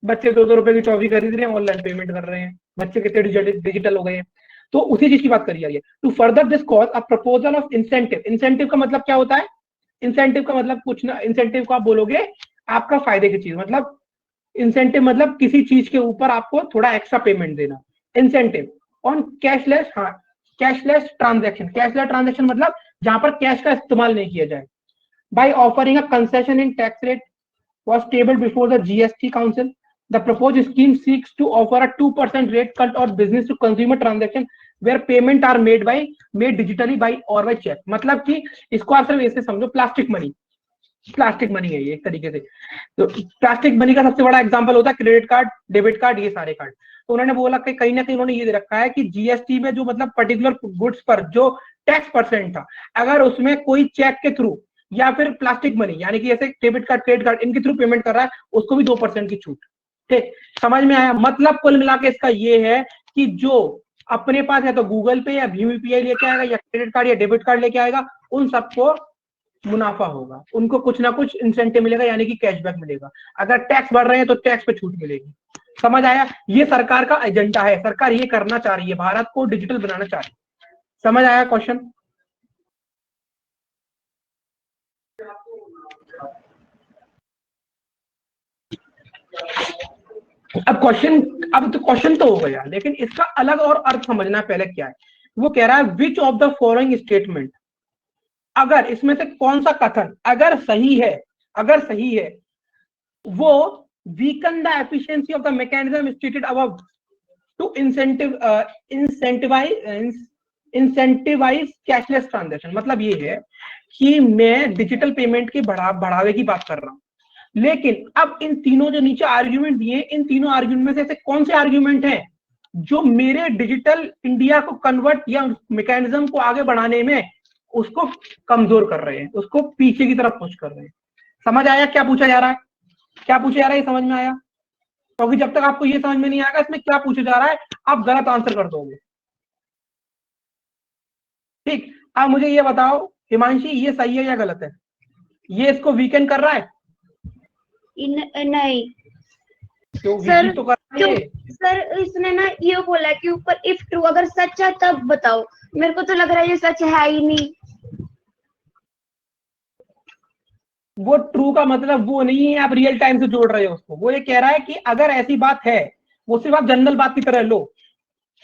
बच्चे 2-2 रुपए की टॉफी खरीद रहे हैं, ऑनलाइन पेमेंट कर रहे हैं, बच्चे कितने डिजिटल हो गए हैं। तो उसी चीज की बात करी जा रही है। To further this cause a proposal of incentive. Incentive का मतलब क्या होता है? इंसेंटिव का मतलब कुछ ना, इंसेंटिव को आप बोलोगे आपका फायदे की चीज, मतलब इंसेंटिव मतलब किसी चीज के ऊपर आपको थोड़ा एक्स्ट्रा पेमेंट देना। इंसेंटिव ऑन कैशलेस, हाँ, कैशलेस ट्रांजेक्शन। कैशलेस ट्रांजेक्शन मतलब जहां पर कैश का इस्तेमाल नहीं किया जाए। By offering a concession in tax rate was tabled before the GST Council. The proposed scheme seeks to offer a 2% rate cut on business to consumer transaction where payment are made digitally by or by check। मतलब कि इसको आप सिर्फ ऐसे समझो, plastic money, plastic money है ये एक तरीके से। तो प्लास्टिक मनी का सबसे बड़ा एग्जांपल होता है क्रेडिट कार्ड, डेबिट कार्ड, ये सारे कार्ड। तो उन्होंने बोला कि कहीं ना कहीं उन्होंने ये दे रखा है कि जीएसटी में जो मतलब पर्टिकुलर गुड्स पर जो टैक्स परसेंट था, अगर उसमें कोई चेक के थ्रू या फिर प्लास्टिक मनी यानी कि ऐसे डेबिट कार्ड, क्रेडिट कार्ड, इनके थ्रू पेमेंट कर रहा है, उसको भी 2% की छूट। ठीक, समझ में आया? मतलब कुल मिला के इसका ये है कि जो अपने पास है तो गूगल पे या भीम यूपीआई लेके आएगा या क्रेडिट कार्ड या डेबिट कार्ड लेके आएगा, उन सबको मुनाफा होगा, उनको कुछ ना कुछ इंसेंटिव मिलेगा, यानी कि कैशबैक मिलेगा। अगर टैक्स बढ़ रहे हैं तो टैक्स पे छूट मिलेगी। समझ आया? ये सरकार का एजेंडा है, सरकार ये करना चाह रही है, भारत को डिजिटल बनाना चाह रही है। समझ आया क्वेश्चन? अब क्वेश्चन, अब तो क्वेश्चन तो हो गया, लेकिन इसका अलग और अर्थ समझना पहले क्या है। वो कह रहा है which of the following statement, अगर इसमें से कौन सा कथन अगर सही है, अगर सही है, वो weaken the efficiency of the mechanism stated above to incentivize cashless transaction. मतलब ये है कि मैं डिजिटल पेमेंट के बढ़ावे की बात कर रहा हूं, लेकिन अब इन तीनों जो नीचे आर्ग्यूमेंट दिए, इन तीनों आर्ग्यूमेंट में से ऐसे कौन से आर्ग्यूमेंट हैं जो मेरे डिजिटल इंडिया को कन्वर्ट या मैकेनिज्म को आगे बढ़ाने में उसको कमजोर कर रहे हैं, उसको पीछे की तरफ पुश कर रहे हैं। समझ आया क्या पूछा जा रहा है? क्या पूछा जा रहा है, समझ में आया? क्योंकि जब तक आपको ये समझ में नहीं आएगा इसमें क्या पूछा जा रहा है, आप गलत आंसर कर दोगे। ठीक, अब मुझे ये बताओ हिमांशी, ये सही है या गलत है? ये इसको वीकेंड कर रहा है? नहीं क्यों सर, तो कर रहा है ये? सर इसने ना ये बोला कि ऊपर इफ ट्रू, अगर सच है तब बताओ। मेरे को तो लग रहा है ये सच है ही नहीं। वो ट्रू का मतलब वो नहीं है आप रियल टाइम से जोड़ रहे हो उसको। वो ये कह रहा है कि अगर ऐसी बात है, वो सिर्फ आप जनरल बात की तरह लो,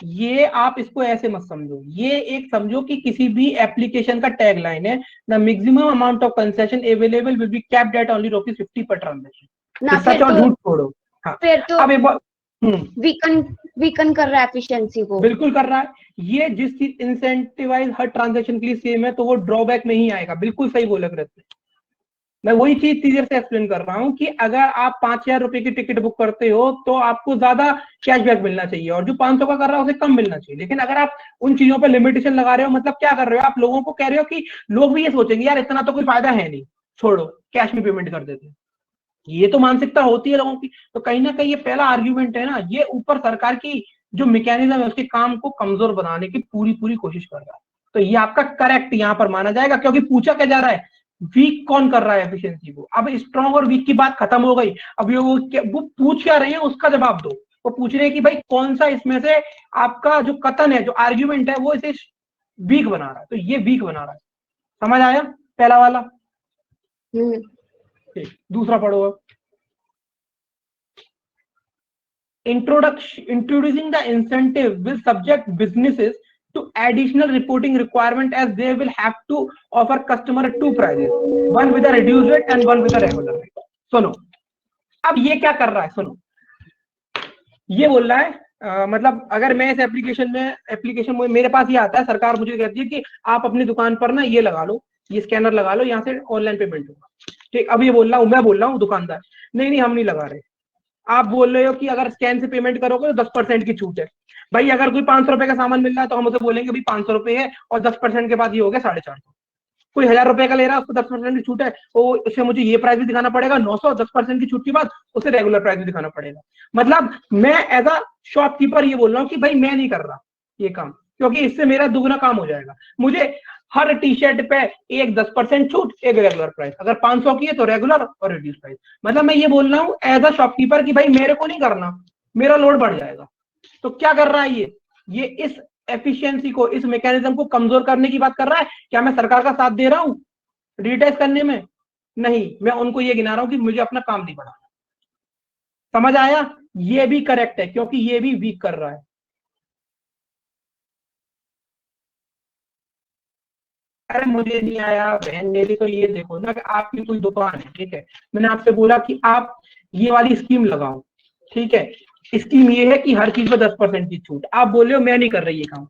ये आप इसको ऐसे मत समझो, ये एक समझो कि किसी भी एप्लीकेशन का टैग लाइन है, the maximum amount of concession available will be capped at only ₹50 per transaction. ना सच और झूठ छोड़ो। हाँ, फिर तो अब एक बार वीकन कर रहा है एफिशिएंसी को। बिल्कुल कर रहा है। ये जिस चीज इंसेंटिवाइज हर ट्रांजेक्शन के लिए सेम है तो वो ड्रॉबैक में ही आएगा। बिल्कुल सही बोला कृत। मैं वही चीज क्लियर से एक्सप्लेन कर रहा हूँ कि अगर आप 5,000 रुपए की टिकट बुक करते हो तो आपको ज्यादा कैशबैक मिलना चाहिए, और जो 500 का कर रहा है उसे कम मिलना चाहिए। लेकिन अगर आप उन चीजों पे लिमिटेशन लगा रहे हो, मतलब क्या कर रहे हो, आप लोगों को कह रहे हो कि लोग भी ये सोचेंगे यार इतना तो कोई फायदा है नहीं, छोड़ो कैश में पेमेंट कर देते हैं। ये तो मानसिकता होती है लोगों की। तो कहीं ना कहीं ये पहला आर्ग्यूमेंट है ना, ये ऊपर सरकार की जो मैकेनिज्म है उसके काम को कमजोर बनाने की पूरी पूरी कोशिश कर रहा है। तो ये आपका करेक्ट यहाँ पर माना जाएगा, क्योंकि पूछा क्या जा रहा है, वीक कौन कर रहा है एफिशिएंसी को। अब स्ट्रॉन्ग और वीक की बात खत्म हो गई। अब ये वो पूछ क्या रहे हैं उसका जवाब दो। वो पूछ रहे हैं कि भाई कौन सा इसमें से आपका जो कथन है, जो आर्ग्यूमेंट है, वो इसे वीक बना रहा है। तो ये वीक बना रहा है। समझ आया पहला वाला? ठीक, दूसरा पढ़ो अब। Introducing the incentive will subject businesses to additional reporting requirement, as they will have to offer customer two prices, one with a reduced rate and one with a regular rate. सुनो, अब ये क्या कर रहा है, सुनो, ये बोल रहा है मतलब अगर मैं इस एप्लीकेशन में मेरे पास ये आता है, सरकार मुझे कहती है कि आप अपनी दुकान पर ना ये लगा लो, ये स्कैनर लगा लो, यहाँ से ऑनलाइन पेमेंट होगा। ठीक, अब ये बोल रहा हूँ, मैं बोल रहा हूँ दुकानदार, नहीं हम नहीं लगा रहे। आप बोल रहे हो कि अगर स्कैन से पेमेंट करोगे तो 10% की छूट है। भाई अगर कोई 500 रुपए का सामान मिल रहा है तो हम उसे बोलेंगे भाई 500 रुपए है, और 10% के बाद ये हो गया 450। कोई 1000 रुपए का ले रहा है, उसको 10% की छूट है, तो उसे मुझे ये प्राइस भी दिखाना पड़ेगा 900, 10% की छूट के बाद उसे रेगुलर प्राइस भी दिखाना पड़ेगा। मतलब मैं एज अ शॉपकीपर ये बोल रहा हूँ कि भाई मैं नहीं कर रहा ये काम, क्योंकि इससे मेरा दुगना काम हो जाएगा। मुझे हर टी शर्ट पे एक 10% छूट, एक रेगुलर प्राइस, अगर 500 की है तो रेगुलर और रिड्यूस प्राइस। मतलब मैं ये बोल रहा हूँ एज अ शॉपकीपर कि भाई मेरे को नहीं करना, मेरा लोड बढ़ जाएगा। तो क्या कर रहा है ये इस एफिशिएंसी को, इस मैकेनिज्म को कमजोर करने की बात कर रहा है। क्या मैं सरकार का साथ दे रहा हूं डिजिटाइज करने में? नहीं, मैं उनको ये गिना रहा हूं कि मुझे अपना काम नहीं बढ़ाना। समझ आया? ये भी करेक्ट है, क्योंकि ये भी वीक कर रहा है। अरे मुझे नहीं आया बहन मेरी, तो ये देखो ना कि आपकी कोई दुकान है, ठीक है, मैंने आपसे बोला कि आप ये वाली स्कीम लगाओ, ठीक है, स्कीम ये है कि हर चीज पर 10% की छूट। आप बोल रहे हो मैं नहीं कर रही ये काम,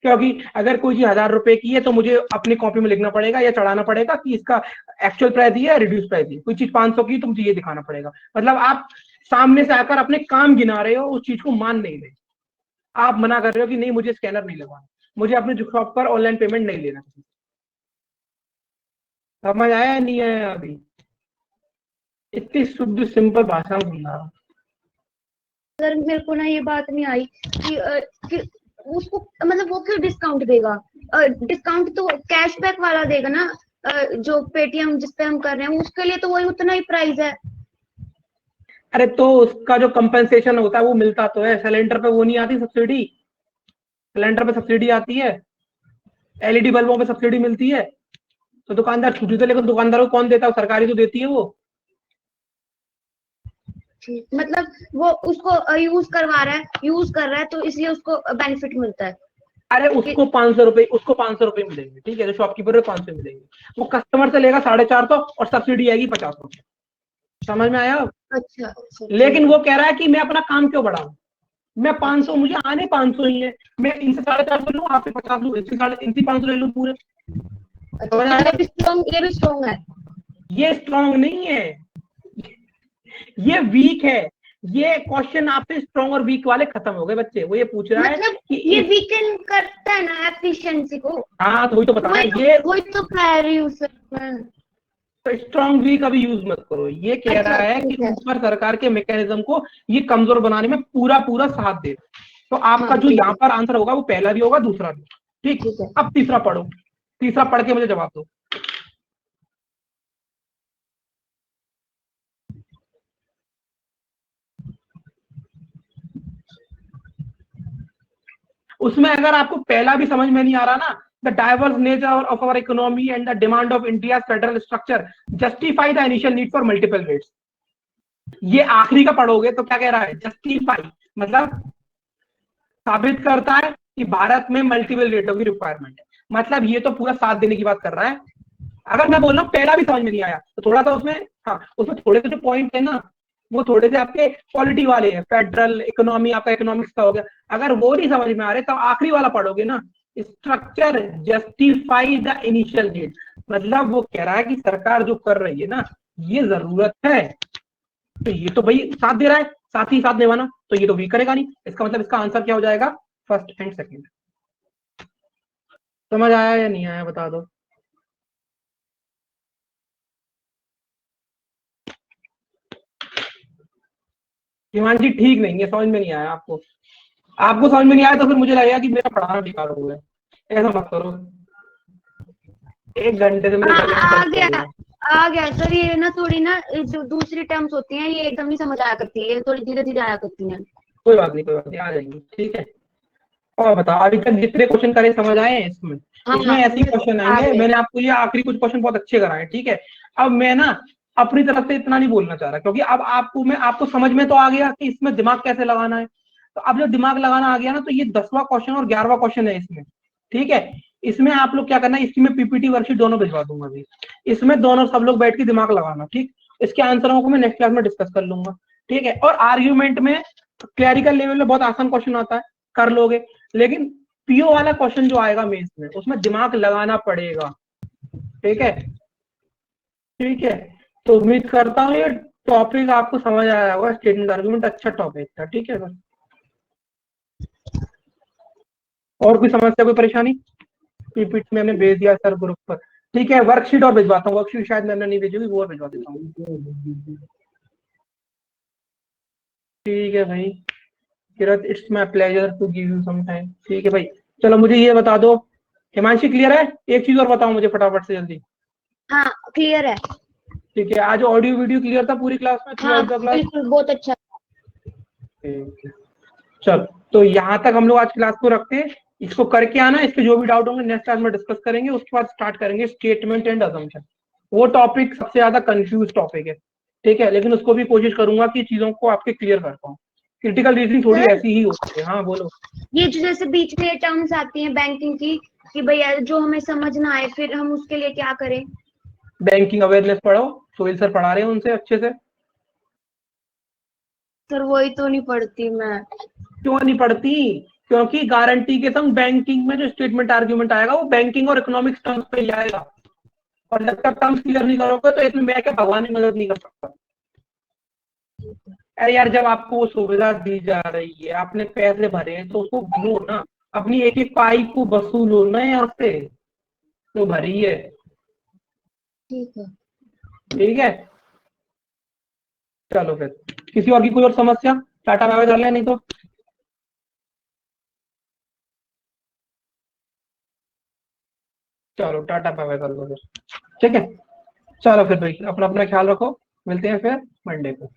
क्योंकि अगर कोई चीज 1000 रुपए की है तो मुझे अपनी कॉपी में लिखना पड़ेगा या चढ़ाना पड़ेगा कि इसका एक्चुअल प्राइस ये है, रिड्यूस प्राइस ये। कोई चीज 500 की तो मुझे ये दिखाना पड़ेगा। मतलब आप सामने से आकर अपने काम गिना रहे हो, उस चीज को मान नहीं रहे। आप मना कर रहे हो कि नहीं मुझे स्कैनर नहीं लगवाना, मुझे अपने शॉप पर ऑनलाइन पेमेंट नहीं लेना। समझ आया नहीं आया? अभी इतनी शुद्ध सिंपल भाषा में समझा रहा हूँ। सर मेरे को ना ये बात नहीं आई कि उसको मतलब वो क्यों डिस्काउंट देगा? डिस्काउंट तो कैशबैक वाला देगा ना, जो पेटीएम जिस पे हम कर रहे हैं उसके लिए तो वही उतना ही प्राइस है। अरे तो उसका जो कंपनसेशन होता है वो मिलता तो है। सिलेंडर पे वो नहीं आती सब्सिडी? सिलेंडर पे सब्सिडी आती है, एलईडी बल्बों पे सब्सिडी मिलती है, तो दुकानदार छूटी तो, लेकिन दुकानदार को कौन देता है? सरकारी तो देती है वो। मतलब वो उसको यूज कर रहा है तो इसलिए उसको बेनिफिट मिलता है। अरे उसको 500 रुपए मिलेंगे, ठीक है, तो शॉपकीपर को 500 मिलेंगे, वो कस्टमर से लेगा 450 और सब्सिडी आएगी 50 रुपए। समझ में आया? अच्छा। लेकिन वो कह रहा है कि मैं अपना काम क्यों बढ़ाऊं, मैं 500, मुझे आने 500 ही है, मैं इनसे 450 लूं, आपसे 50 लूं, इनसे 500 ले लूं पूरे। ये भी स्ट्रॉन्ग है। ये स्ट्रॉन्ग नहीं है, ये वीक है। ये क्वेश्चन आपसे स्ट्रॉन्ग और वीक वाले खत्म हो गए बच्चे। वो ये पूछ रहा मतलब है कि ये वीकेंड करता है ना एफिशिएंसी को। हाँ तो वही तो बता रहा है ये। वही तो कह रही हूँ सर मैं। तो स्ट्रॉन्ग वीक अभी यूज मत करो। ये कह रहा है कि ऊपर सरकार के मैकेनिज्म को ये कमजोर बनाने में पूरा साथ दे। तो आपका जो यहाँ पर आंसर होगा वो पहला भी होगा, दूसरा भी। ठीक है, अब तीसरा पढ़ो, तीसरा पढ़ के मुझे जवाब दो। उसमें अगर आपको पहला भी समझ में नहीं आ रहा ना, the diverse nature of our economy and the demand of India federal structure justify the initial need for multiple rates, ये आखिरी का पढ़ोगे तो क्या कह रहा है? जस्टिफाई मतलब साबित करता है कि भारत में मल्टीपल रेटों की रिक्वायरमेंट है। मतलब ये तो पूरा साथ देने की बात कर रहा है। अगर मैं बोल रहा हूँ पहला भी समझ में नहीं आया तो थोड़ा सा उसमें, हाँ उसमें थोड़े से जो पॉइंट है ना वो थोड़े से आपके पॉलिटी वाले हैं, फेडरल इकोनॉमी, आपका इकोनॉमिक्स का हो गया। अगर वो नहीं समझ में आ रहे तो आखिरी वाला पढ़ोगे ना, structure justify the initial need, मतलब वो कह रहा है कि सरकार जो कर रही है ना ये जरूरत है, तो ये तो भाई साथ दे रहा है, साथ ही साथ निभाना, तो ये तो भी करेगा नहीं। इसका मतलब इसका आंसर क्या हो जाएगा, फर्स्ट एंड सेकंड। समझ आया या नहीं आया बता दो। हिमांशी ठीक नहीं है, समझ में नहीं आया आपको, आपको समझ में नहीं आया तो फिर मुझे लगेगा कि मेरा पढ़ाना बेकार हो गया, ऐसा मत करो। 1 घंटे से मेरे गले में आ दर्द गया हो गया। आ गया सर। ये ना थोड़ी ना जो दूसरी टर्म्स होती हैं ये एकदम नहीं समझ आया करती है, थोड़ी धीरे धीरे आया करती हैं। कोई बात नहीं, कोई बात नहीं, आ जाएंगे, ठीक है। और बताओ अभी तक जितने क्वेश्चन करे समझ आए हैं इसमें? इसमें ऐसे ही क्वेश्चन आ आएंगे, गए। मैंने आपको ये आखिरी कुछ क्वेश्चन बहुत अच्छे कराए, ठीक है। अब मैं ना अपनी तरफ से इतना नहीं बोलना चाह रहा, क्योंकि अब आपको समझ में तो आ गया कि इसमें दिमाग कैसे लगाना है। तो अब जब दिमाग लगाना आ गया ना, तो ये 10वां क्वेश्चन और 11वां क्वेश्चन है इसमें, ठीक है। इसमें आप लोग क्या करना है, इसकी मैं पीपीटी वर्कशीट दोनों भिजवा दूंगा अभी, इसमें दोनों सब लोग बैठ के दिमाग लगाना, ठीक। इसके आंसरों को मैं नेक्स्ट क्लास में डिस्कस कर लूंगा, ठीक है। और आर्ग्यूमेंट में क्लैरिकल लेवल में बहुत आसान क्वेश्चन आता है, कर लोगे, लेकिन पीओ वाला क्वेश्चन जो आएगा मेंस में उसमें दिमाग लगाना पड़ेगा, ठीक है, ठीक है। तो उम्मीद करता हूँ ये टॉपिक आपको समझ आया होगा, स्टेटमेंट आर्गुमेंट अच्छा टॉपिक था, ठीक है सर। और कोई समस्या, कोई परेशानी? पीपीटी में हमने भेज दिया सर ग्रुप पर, ठीक है। वर्कशीट और भिजवाता हूँ, वर्कशीट शायद मैंने नहीं भेजी, वो और भिजवा देता हूँ, ठीक है भाई। Kirat, it's my pleasure to give you some time, ठीक है भाई। चलो मुझे ये बता दो, हिमांशी क्लियर है? एक चीज और बताओ मुझे फटाफट से जल्दी। हाँ क्लियर है। ठीक है, आज ऑडियो वीडियो क्लियर था पूरी क्लास में, थ्रू हाँ आउट द क्लास? बिल्कुल बहुत अच्छा। ठीक है, चलो तो यहाँ तक हम लोग आज क्लास को रखते हैं। इसको करके आना, इसके जो भी डाउट होंगे नेक्स्ट क्लास में डिस्कस करेंगे। उसके बाद स्टार्ट करेंगे स्टेटमेंट एंड अजम्पशन। वो टॉपिक सबसे ज्यादा कंफ्यूज टॉपिक है, ठीक है, लेकिन उसको भी कोशिश करूंगा कि चीजों को आपके क्लियर कर पाऊँ। क्रिटिकल रीजनिंग थोड़ी सर ऐसी ही होती है। हाँ बोलो। ये जो जैसे बीच में टर्म्स आती हैं बैंकिंग की कि भैया जो हमें समझ ना आए फिर हम उसके लिए क्या करें? बैंकिंग अवेयरनेस पढ़ो, सोहेल सर पढ़ा रहे हैं उनसे अच्छे से। सर वही तो नहीं पढ़ती मैं। क्यों नहीं पढ़ती? क्योंकि गारंटी के संग बैंकिंग में जो स्टेटमेंट आर्ग्यूमेंट आएगा वो बैंकिंग और इकोनॉमिक्स टर्म्स पे ही आएगा, और जब तक टर्म्स क्लियर नहीं करोगे तो इसमें मैं क्या भगवान की मदद नहीं कर सकता। अरे यार जब आपको वो सुविधा दी जा रही है, आपने पैसे भरे हैं तो उसको लो ना, अपनी एक एक पाई को वसूलो ना यहाँ से, तो भरी है, ठीक है। ठीक है। चलो फिर किसी और की कोई और समस्या, टाटा बाय बाय कर ले नहीं तो। चलो टाटा बाय बाय कर लो फिर, ठीक है। चलो फिर भाई अपना अपना ख्याल रखो, मिलते हैं फिर मंडे को।